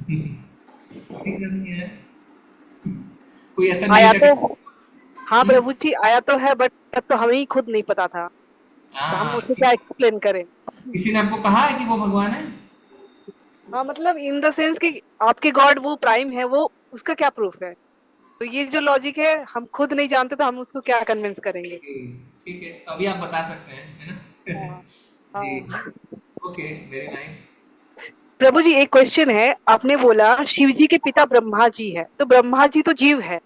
नहीं है कोई ऐसा आया तो, हाँ प्रभु जी आया तो है, बट तब तो हमें ही खुद नहीं पता था, तो हम उसको क्या एक्सप्लेन करें? किसी ने आपको कहा है कि वो भगवान है? हाँ, मतलब इन द सेंस कि आपके गॉड वो प्राइम है, वो उसका क्या प्रूफ है? तो ये जो लॉजिक है, हम खुद नहीं जानते तो हम उसको क्या कन्विंस करेंगे? ठीक है, अभी आप बता सकते हैं, है ना? जी, ओके, वेरी नाइस। प्रभु जी एक क्वेश्चन है, आपने बोला शिव जी के पिता ब्रह्मा जी है, तो ब्रह्मा जी तो जीव है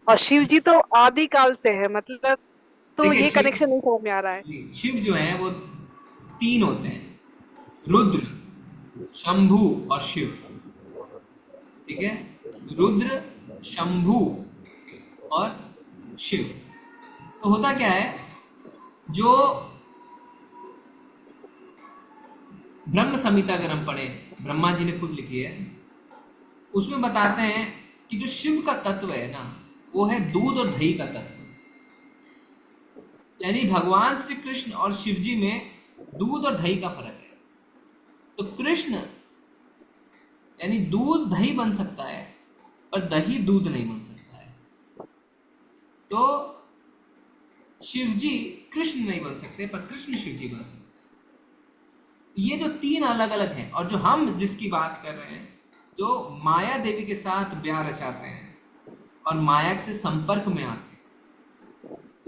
और शिव जी तो आदि काल से है, मतलब तो ये कनेक्शन नहीं समझ में आ रहा है। शिव जो है वो 3 होते हैं, रुद्र, शंभु और शिव। ठीक है, रुद्र, शंभु और शिव। तो होता क्या है, जो ब्रह्म संहिता अगर हम पढ़े, ब्रह्मा जी ने खुद लिखी है, उसमें बताते हैं कि जो शिव का तत्व है ना, वो है दूध और दही का तत्व। यानी भगवान श्री कृष्ण और शिव जी में दूध और दही का फर्क है। तो कृष्ण यानी दूध दही बन सकता है, पर दही दूध नहीं बन सकता है। तो शिव जी कृष्ण नहीं बन सकते, पर कृष्ण शिव जी बन सकते हैं। ये जो 3 अलग अलग हैं, और जो हम जिसकी बात कर रहे हैं, जो माया देवी के साथ ब्याह रचाते हैं और माया से संपर्क में आते हैं,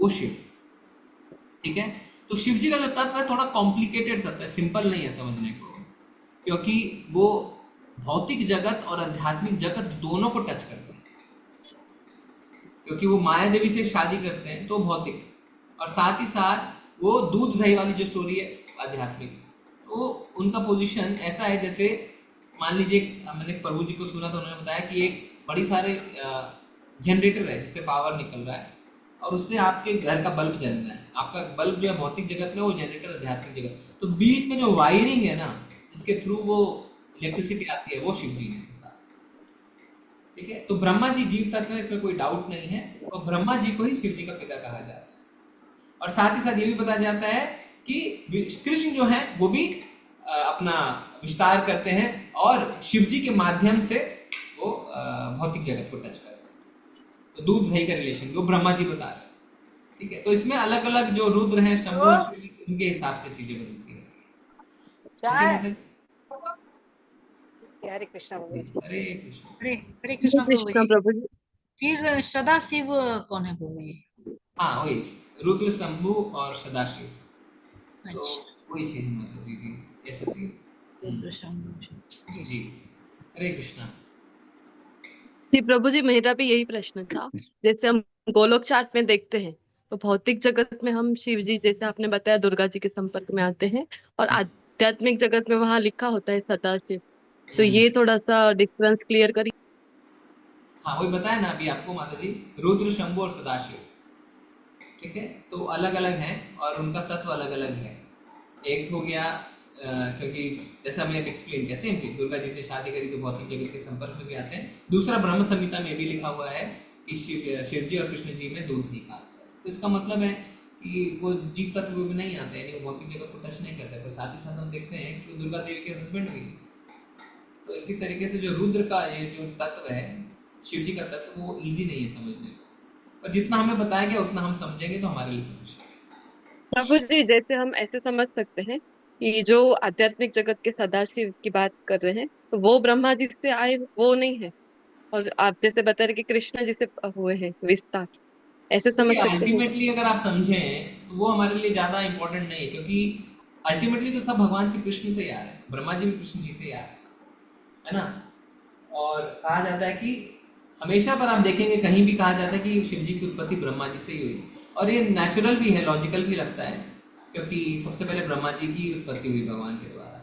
वो शिव। ठीक है, तो शिव जी का जो तत्व है थोड़ा कॉम्प्लिकेटेड तत्व है, सिंपल नहीं है समझने को, क्योंकि वो भौतिक जगत और आध्यात्मिक जगत दोनों को टच करते हैं। क्योंकि वो माया देवी से शादी करते हैं तो भौतिक, और साथ ही साथ वो दूध दही वाली जो स्टोरी है आध्यात्मिक। तो उनका पोजीशन ऐसा है जैसे मान लीजिए, मैंने प्रभु जी को सुना तो उन्होंने बताया कि एक बड़ी सारे जनरेटर है जिससे पावर निकल रहा है, और उससे आपके घर का बल्ब जल रहा है। आपका बल्ब जो है भौतिक जगत में, वो जनरेटर आध्यात्मिक जगत। तो बीच में जो वायरिंग है ना, जिसके थ्रू वो इलेक्ट्रिसिटी आती है, वो शिव जी है साथ। ठीक है, तो ब्रह्मा जी जीव तत्व है, इसमें कोई डाउट नहीं है, और ब्रह्मा जी को ही शिव जी का पिता कहा जाता है। और साथ ही साथ ये भी बताया जाता है कि कृष्ण जो है वो भी अपना विस्तार करते हैं और शिव जी के माध्यम से वो भौतिक जगत को टच करते हैं। तो दूध दही का रिलेशन वो ब्रह्मा जी बता रहे हैं। ठीक है, तो इसमें अलग अलग जो रुद्र हैं शंभु उनके हिसाब से चीजें बदलती रहती है। हरे कृष्णा प्रभु जी। हरे कृष्ण। हरे कृष्णा प्रभु जी। फिर सदाशिव कौन है प्रभु जी? हाँ वही रुद्र शंभु और सदाशिव, तो वही चीज मतलब जी ऐसा थी। रुद्र शंभु जी हरे कृष्णा। जी प्रभु जी, मेरा भी यही प्रश्न था। जैसे हम गोलोक चार्ट में देखते हैं तो भौतिक जगत में हम शिव जी, जैसे आपने बताया, दुर्गा जी के संपर्क में आते हैं, और आध्यात्मिक जगत में वहां लिखा होता है सदाशिव। तो ये थोड़ा सा डिफरेंस क्लियर करिए। हाँ वही बताया ना अभी आपको माता जी, रुद्र शंभु और सदाशिव, ठीक है, तो अलग अलग हैं और उनका तत्व अलग अलग है। एक हो गया क्योंकि जैसा मैं एक्सप्लेन किया सेम चीज, दुर्गा जी से शादी करी तो भौतिक जगत के संपर्क में भी आते हैं। दूसरा ब्रह्म संहिता में भी लिखा हुआ है कि शिव जी और कृष्ण जी में दूध ही का आता है, तो इसका मतलब है कि वो जीव तत्व में नहीं आते, यानी वो भौतिक जगत को टच नहीं करते। पर साथ ही साथ हम देखते हैं कि वो दुर्गा देवी के हस्बैंड भी है। तो इसी तरीके से जो रुद्र का ये जो तत्व है, शिव जी का तत्व, वो ईजी नहीं है समझने में, पर जितना हमें बताया गया उतना हम समझेंगे तो हमारे लिए सफिशिएंट है। प्रभु जी, जैसे हम ऐसे समझ सकते हैं कि जो आध्यात्मिक जगत के सदाशिव की बात कर रहे हैं तो वो ब्रह्मा जी से आए वो नहीं है, और आप जैसे बता रहे कि कृष्ण जी से हुए हैं विस्तार, ऐसे समझ सकते हैं। अल्टीमेटली अगर आप समझें तो वो हमारे लिए ज्यादा इंपॉर्टेंट नहीं है, क्योंकि अल्टीमेटली तो सब भगवान श्री कृष्ण से ही आ रहे हैं, ब्रह्मा जी भी कृष्ण जी से ही आ रहे हैं, है ना। और कहा जाता है कि हमेशा पर आप देखेंगे कहीं भी कहा जाता है कि शिव जी की उत्पत्ति ब्रह्मा जी से ही हुई, और ये नेचुरल भी है, लॉजिकल भी लगता है, क्योंकि सबसे पहले ब्रह्मा जी की उत्पत्ति हुई भगवान के द्वारा।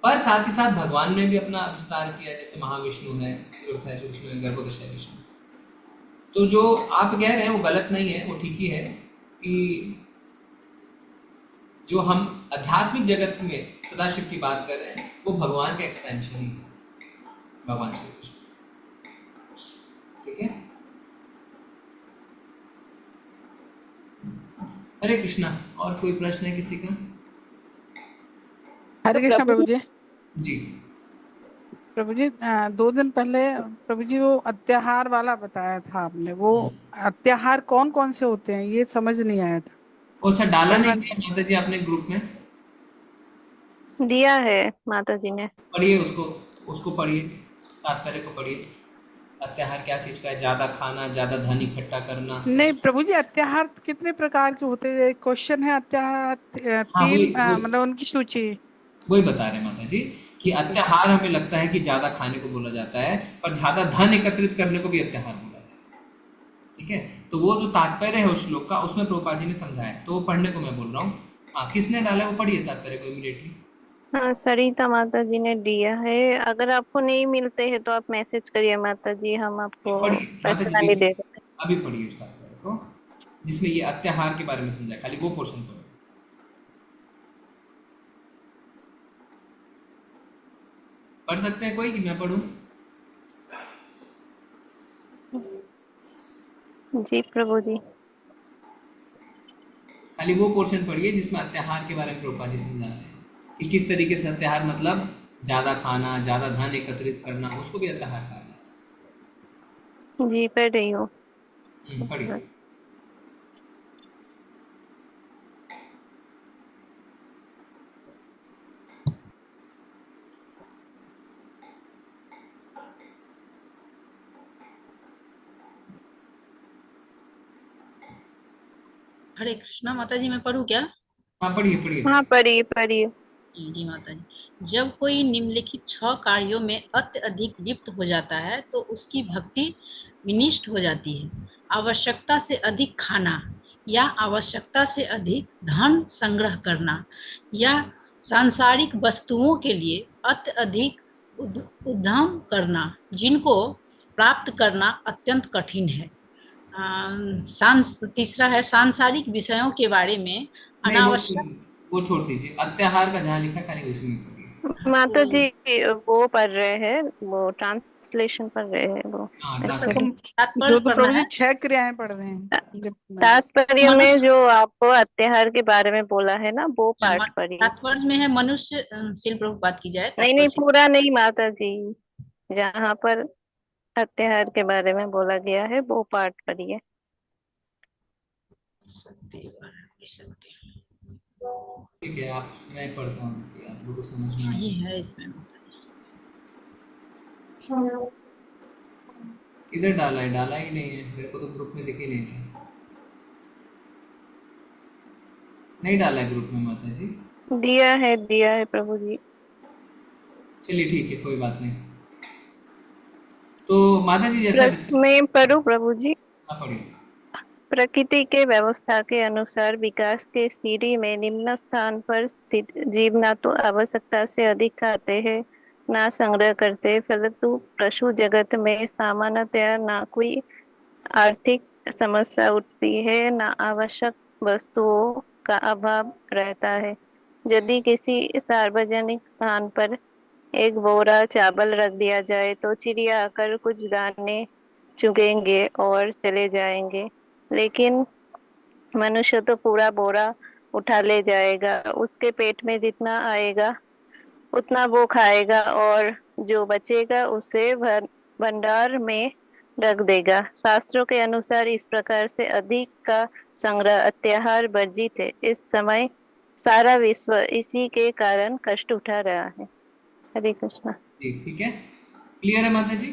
पर साथ ही साथ भगवान ने भी अपना विस्तार किया, जैसे महाविष्णु है, श्रीवत्थ विष्णु है, गर्भोदश विष्णु। तो जो आप कह रहे हैं वो गलत नहीं है, वो ठीक ही है कि जो हम आध्यात्मिक जगत में सदाशिव की बात कर रहे हैं वो भगवान का एक्सपेंशन ही है, भगवान श्री कृष्ण। ठीक है, हरे कृष्णा। और कोई प्रश्न है किसी का? हरे कृष्णा प्रभु जी। जी प्रभु जी 2 दिन पहले प्रभु जी वो अत्याहार वाला बताया था आपने, वो अत्याहार कौन कौन से होते हैं ये समझ नहीं आया था। अच्छा, डाला नहीं क्या माता जी आपने ग्रुप में? दिया है माता जी ने। पढ़िए उसको पढ़िए, तात्पर्य को पढ़िए। अत्याहार क्या चीज का है? ज्यादा खाना, ज्यादा धन इकट्ठा करना। नहीं प्रभु जी, अत्याहार कितने प्रकार के होते हैं? क्वेश्चन है अत्याहार 3 मतलब उनकी सूची। वही बता रहे माता जी कि अत्याहार हमें लगता है कि ज्यादा खाने को बोला जाता है, पर ज्यादा धन एकत्रित करने को भी अत्याहार बोला जाता है। ठीक है, तो वो जो तात्पर्य है उस श्लोक का, उसमें प्रभुपाद जी ने समझाया, तो वो पढ़ने को मैं बोल रहा हूँ। हाँ, किसने डाला है वो पढ़िए तात्पर्य को इमीडिएटली। हाँ, सरिता माता जी ने दिया है। अगर आपको नहीं मिलते हैं तो आप मैसेज करिए माता जी, हम आपको पर्सनली दे देते हैं। अभी पढ़िए उस तात्पर्य को जिसमें ये अत्याहार के बारे में समझाया, खाली वो पोर्शन पढ़ो। पढ़ सकते हैं कोई कि मैं पढ़ूं? जी प्रभु जी। खाली वो पोर्शन पढ़िए जिसमें अत्याहार के बारे में प्रभुपाद जी समझा रहे हैं कि किस तरीके से अत्याहार मतलब ज्यादा खाना, ज्यादा धन एकत्रित करना, उसको भी अत्याहार कहा जाता है। जी पढ़ रही हूँ। पढ़िए। हरे कृष्णा माता जी, मैं पढ़ूं क्या? हाँ पढ़िए। हाँ पढ़िए। जी माता जी। जब कोई निम्नलिखित 6 कार्यों में अत्यधिक लिप्त हो जाता है तो उसकी भक्ति विनिष्ट हो जाती है। आवश्यकता से अधिक खाना, या आवश्यकता से अधिक धन संग्रह करना, या सांसारिक वस्तुओं के लिए अत्यधिक उद्यम करना, जिनको प्राप्त करना अत्यंत कठिन है। तीसरा है सांसारिक विषयों के बारे में अनावश्यक। वो छोड़ दीजिए, अत्याहार का जहाँ लिखा खाली उसी में पढ़िए। माता जी वो पढ़ रहे हैं, वो ट्रांसलेशन पढ़ रहे हैं वो। जो तो प्रभु जी 6 क्रियाएं पढ़ रहे हैं। तात्पर्य में जो आपको अत्याहार के बारे में बोला है ना, वो पाठ पढ़िए। तात्पर्य में है मनुष्य, शिल प्रभुपाद की जाए। नहीं पूरा नहीं माता जी, जहाँ पर अत्याहार के बारे में बोला गया है वो पाठ पढ़िए। ठीक है, आप मैं पढ़ता हूँ, आप लोगों को समझ में ये है इसमें। किधर डाला है? डाला ही नहीं है, मेरे को तो ग्रुप में दिख ही नहीं है। नहीं डाला है ग्रुप में माता जी? दिया है प्रभु जी। चलिए ठीक है, कोई बात नहीं। तो माता जी जैसा मैं पढ़ूं प्रभु जी? हाँ पढ़िए। प्रकृति के व्यवस्था के अनुसार विकास के सीढ़ी में निम्न स्थान पर स्थित जीव ना तो आवश्यकता से अधिक खाते हैं, ना संग्रह करते, परंतु पशु जगत में सामान्यतया ना कोई आर्थिक समस्या उठती है, ना आवश्यक वस्तुओं का अभाव रहता है। यदि किसी सार्वजनिक स्थान पर एक बोरा चावल रख दिया जाए तो चिड़िया आकर कुछ दाने चुगेंगे और चले जाएंगे, लेकिन मनुष्य तो पूरा बोरा उठा ले जाएगा। उसके पेट में जितना आएगा उतना वो खाएगा और जो बचेगा उसे भंडार में रख देगा। शास्त्रों के अनुसार इस प्रकार से अधिक का संग्रह अत्याहार वर्जित है। इस समय सारा विश्व इसी के कारण कष्ट उठा रहा है। हरे कृष्णा। ठीक है, क्लियर है माता जी?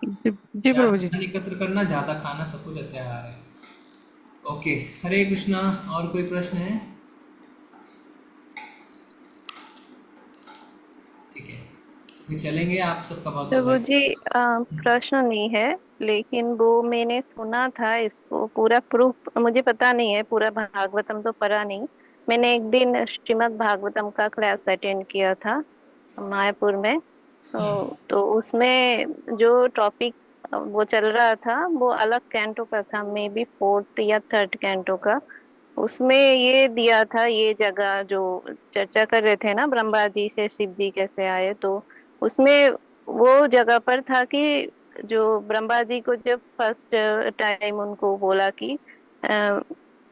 जी प्रभु जी। एकत्र करना, ज्यादा खाना, सब कुछ अत्याहार है। ओके, हरे कृष्णा। और कोई प्रश्न है? ठीक है, तो फिर चलेंगे। आप सबका बहुत प्रभु जी प्रश्न नहीं है, लेकिन वो मैंने सुना था, इसको पूरा प्रूफ मुझे पता नहीं है, पूरा भागवतम तो पढ़ा नहीं। मैंने एक दिन श्रीमद् भागवतम का क्लास अटेंड किया था मायापुर में, तो उसमें जो टॉपिक वो चल रहा था वो अलग कैंटो का था, मे बी 4th या 3rd कैंटो का। उसमें ये दिया था, ये जगह जो चर्चा कर रहे थे ना ब्रह्मा जी से शिव जी कैसे आए, तो उसमें वो जगह पर था कि जो ब्रह्मा जी को जब फर्स्ट टाइम उनको बोला कि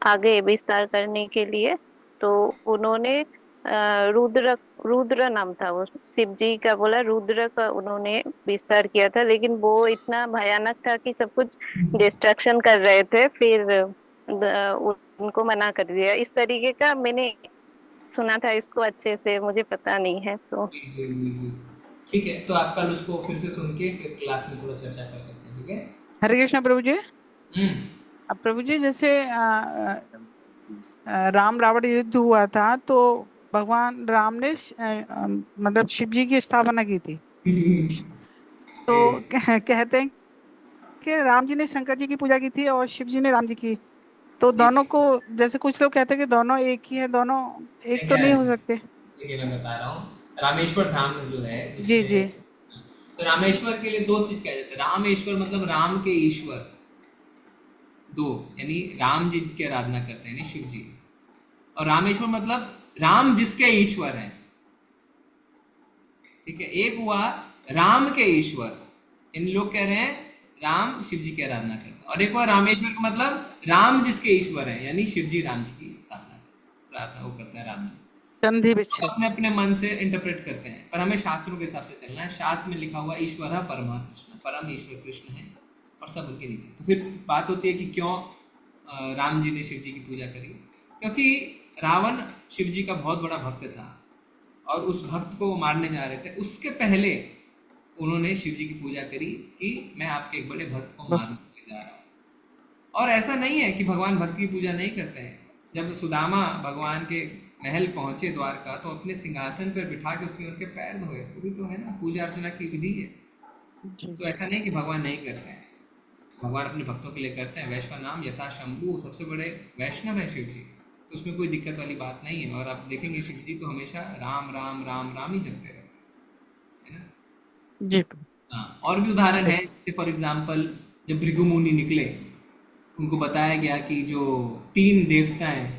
आगे विस्तार करने के लिए, तो उन्होंने रुद्र नाम था वो, शिव जी का बोला, रुद्र का उन्होंने विस्तार किया था, लेकिन वो इतना भयानक था कि सब कुछ डिस्ट्रक्शन कर रहे थे, फिर उनको मना कर दिया। इस तरीके का मैंने सुना था, इसको अच्छे से मुझे पता नहीं है। तो ठीक है, तो आप कल उसको फिर से सुन के फिर क्लास में थोड़ा चर्चा कर सकते हैं। ठीक है, हरे कृष्णा प्रभु जी। अब प्रभु जी जैसे राम रावण युद्ध हुआ था तो भगवान राम ने मतलब शिव जी की स्थापना की थी, तो कहते हैं कि राम जी ने शंकर जी की पूजा की थी और शिव जी ने राम जी की, तो दोनों को, जैसे कुछ लोग कहते हैं कि दोनों एक ही है, दोनों एक तो नहीं हो सकते। देखिए मैं बता रहा हूँ, रामेश्वर धाम जो है जी जी, तो रामेश्वर के लिए दो चीज कह जाते हैं। रामेश्वर मतलब राम के ईश्वर दो, यानी राम जी जिसकी आराधना करते हैं, शिव जी, और रामेश्वर मतलब राम जिसके ईश्वर हैं। ठीक है, एक हुआ राम के ईश्वर, इन लोग कह रहे हैं राम शिव जी की आराधना करते हैं, और एक हुआ रामेश्वर का मतलब राम जिसके ईश्वर हैं, यानी शिव जी राम जी की स्थापना प्रार्थना वो करते हैं, आराधना तो अपने अपने मन से इंटरप्रेट करते हैं, पर हमें शास्त्रों के हिसाब से चलना है। शास्त्र में लिखा हुआ ईश्वर परमा कृष्ण, परम ईश्वर कृष्ण है और सब उनके नीचे। तो फिर बात होती है कि क्यों राम जी ने शिव जी की पूजा करी, क्योंकि रावण शिव जी का बहुत बड़ा भक्त था और उस भक्त को वो मारने जा रहे थे। उसके पहले उन्होंने शिव जी की पूजा करी कि मैं आपके एक बड़े भक्त को मारने जा रहा हूँ। और ऐसा नहीं है कि भगवान भक्त की पूजा नहीं करते हैं। जब सुदामा भगवान के महल पहुंचे द्वारका, तो अपने सिंहासन पर बिठा के उसके उनके पैर धोए, वो भी तो है ना, पूजा अर्चना की विधि है। तो ऐसा नहीं कि भगवान नहीं करते हैं, भगवान अपने भक्तों के लिए करते हैं। वैश्व नाम यथा शंभु, सबसे बड़े वैष्णव है शिव जी, तो उसमें कोई दिक्कत वाली बात नहीं है। और आप देखेंगे शिव जी तो हमेशा राम राम राम राम ही जपते रहते हैं, है ना जी। हाँ, और भी उदाहरण है, फॉर एग्जाम्पल जब भृगु मुनि निकले, उनको बताया गया कि जो 3 देवता हैं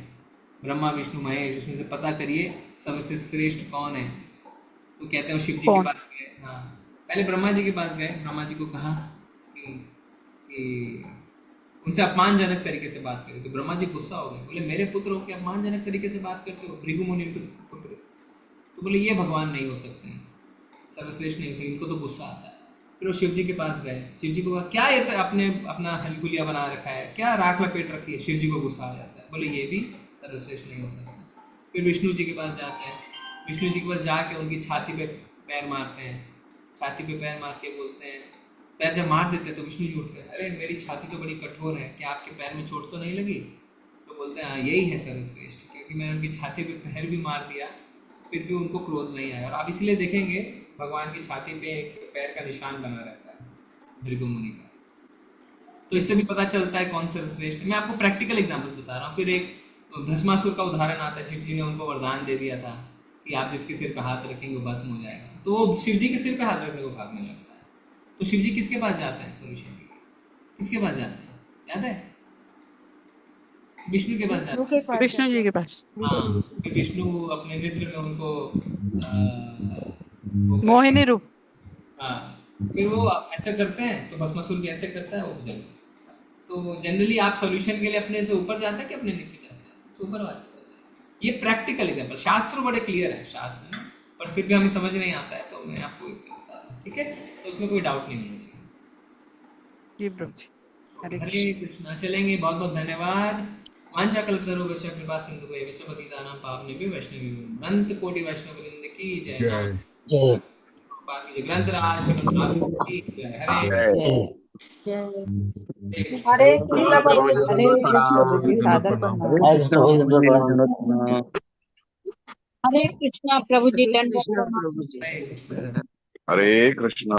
ब्रह्मा विष्णु महेश, उसमें से पता करिए सबसे श्रेष्ठ कौन है। तो कहते हैं शिव जी के पास गए। हाँ, पहले ब्रह्मा जी के पास गए, ब्रह्मा जी को कहा कि उनसे अपमानजनक तरीके से बात करी। तो ब्रह्मा जी गुस्सा हो गए, बोले मेरे पुत्र हो के अपमानजनक तरीके से बात करते हो, भृगु मुनि पुत्र। तो बोले ये भगवान नहीं हो सकते हैं, सर्वश्रेष्ठ नहीं हो सकते, इनको तो गुस्सा आता है। फिर वो शिव जी के पास गए, शिव जी को कहा क्या ये आपने अपना हलगुलिया बना रखा है, क्या राख लपेट रखी है। शिव जी को गुस्सा आ जाता है, बोले ये भी सर्वश्रेष्ठ नहीं हो सकता। फिर विष्णु जी के पास जाते हैं, विष्णु जी के पास जाके उनकी छाती पे पैर मारते हैं, छाती पे पैर मार के बोलते हैं, पैर जब मार देते हैं तो विष्णु जी उठते हैं, अरे मेरी छाती तो बड़ी कठोर है, क्या आपके पैर में चोट तो नहीं लगी। तो बोलते हैं हाँ यही है सर्वश्रेष्ठ, क्योंकि मैंने उनकी छाती पे पैर भी मार दिया फिर भी उनको क्रोध नहीं आया। और आप इसलिए देखेंगे भगवान की छाती पे एक पैर का निशान बना रहता है भृगु मुनि का। तो इससे भी पता चलता है कौन सर्वश्रेष्ठ। मैं आपको प्रैक्टिकल एग्जाम्पल बता रहा हूँ। फिर एक भस्मासुर का उदाहरण आता है, शिव जी ने उनको वरदान दे दिया था कि आप जिसके सिर पे हाथ रखेंगे वो भस्म हो जाएगा। तो वो शिव जी के सिर पे हाथ रखने को भागने लगता है। तो शिव जी किसके पास जाते हैं सोल्यूशन के लिए, किसके पास जाते हैं याद है? विष्णु के पास जाते हैं, विष्णु जी के पास। हाँ, विष्णु अपने नेत्र में उनको मोहिनी रूप। हाँ, फिर वो ऐसा करते हैं तो भस्मासुर भी ऐसे करता है, वो जल गया। तो जनरली आप सॉल्यूशन के लिए अपने से ऊपर जाते हैं कि अपने नीचे जाते हैं? ऊपर वाले। ये प्रैक्टिकल एग्जाम्पल, शास्त्र बड़े क्लियर है शास्त्र में, पर फिर भी हमें समझ नहीं आता है तो मैं आपको इसलिए बता रहा हूँ, ठीक है? तो उसमें कोई डाउट नहीं होना चाहिए। जी प्रभु जी, हरे कृष्णा। चलेंगे, बहुत बहुत धन्यवाद। वाञ्छाकल्पतरुभ्यश्च कृपा सिन्धुभ्यः एव च पतितानां पावनेभ्यो वैष्णवेभ्यो अनंत कोटि वैष्णव वृंद की जय। ग्रंथराज श्रीमद् की जय। हरे कृष्णा प्रभु जी, हरे कृष्णा।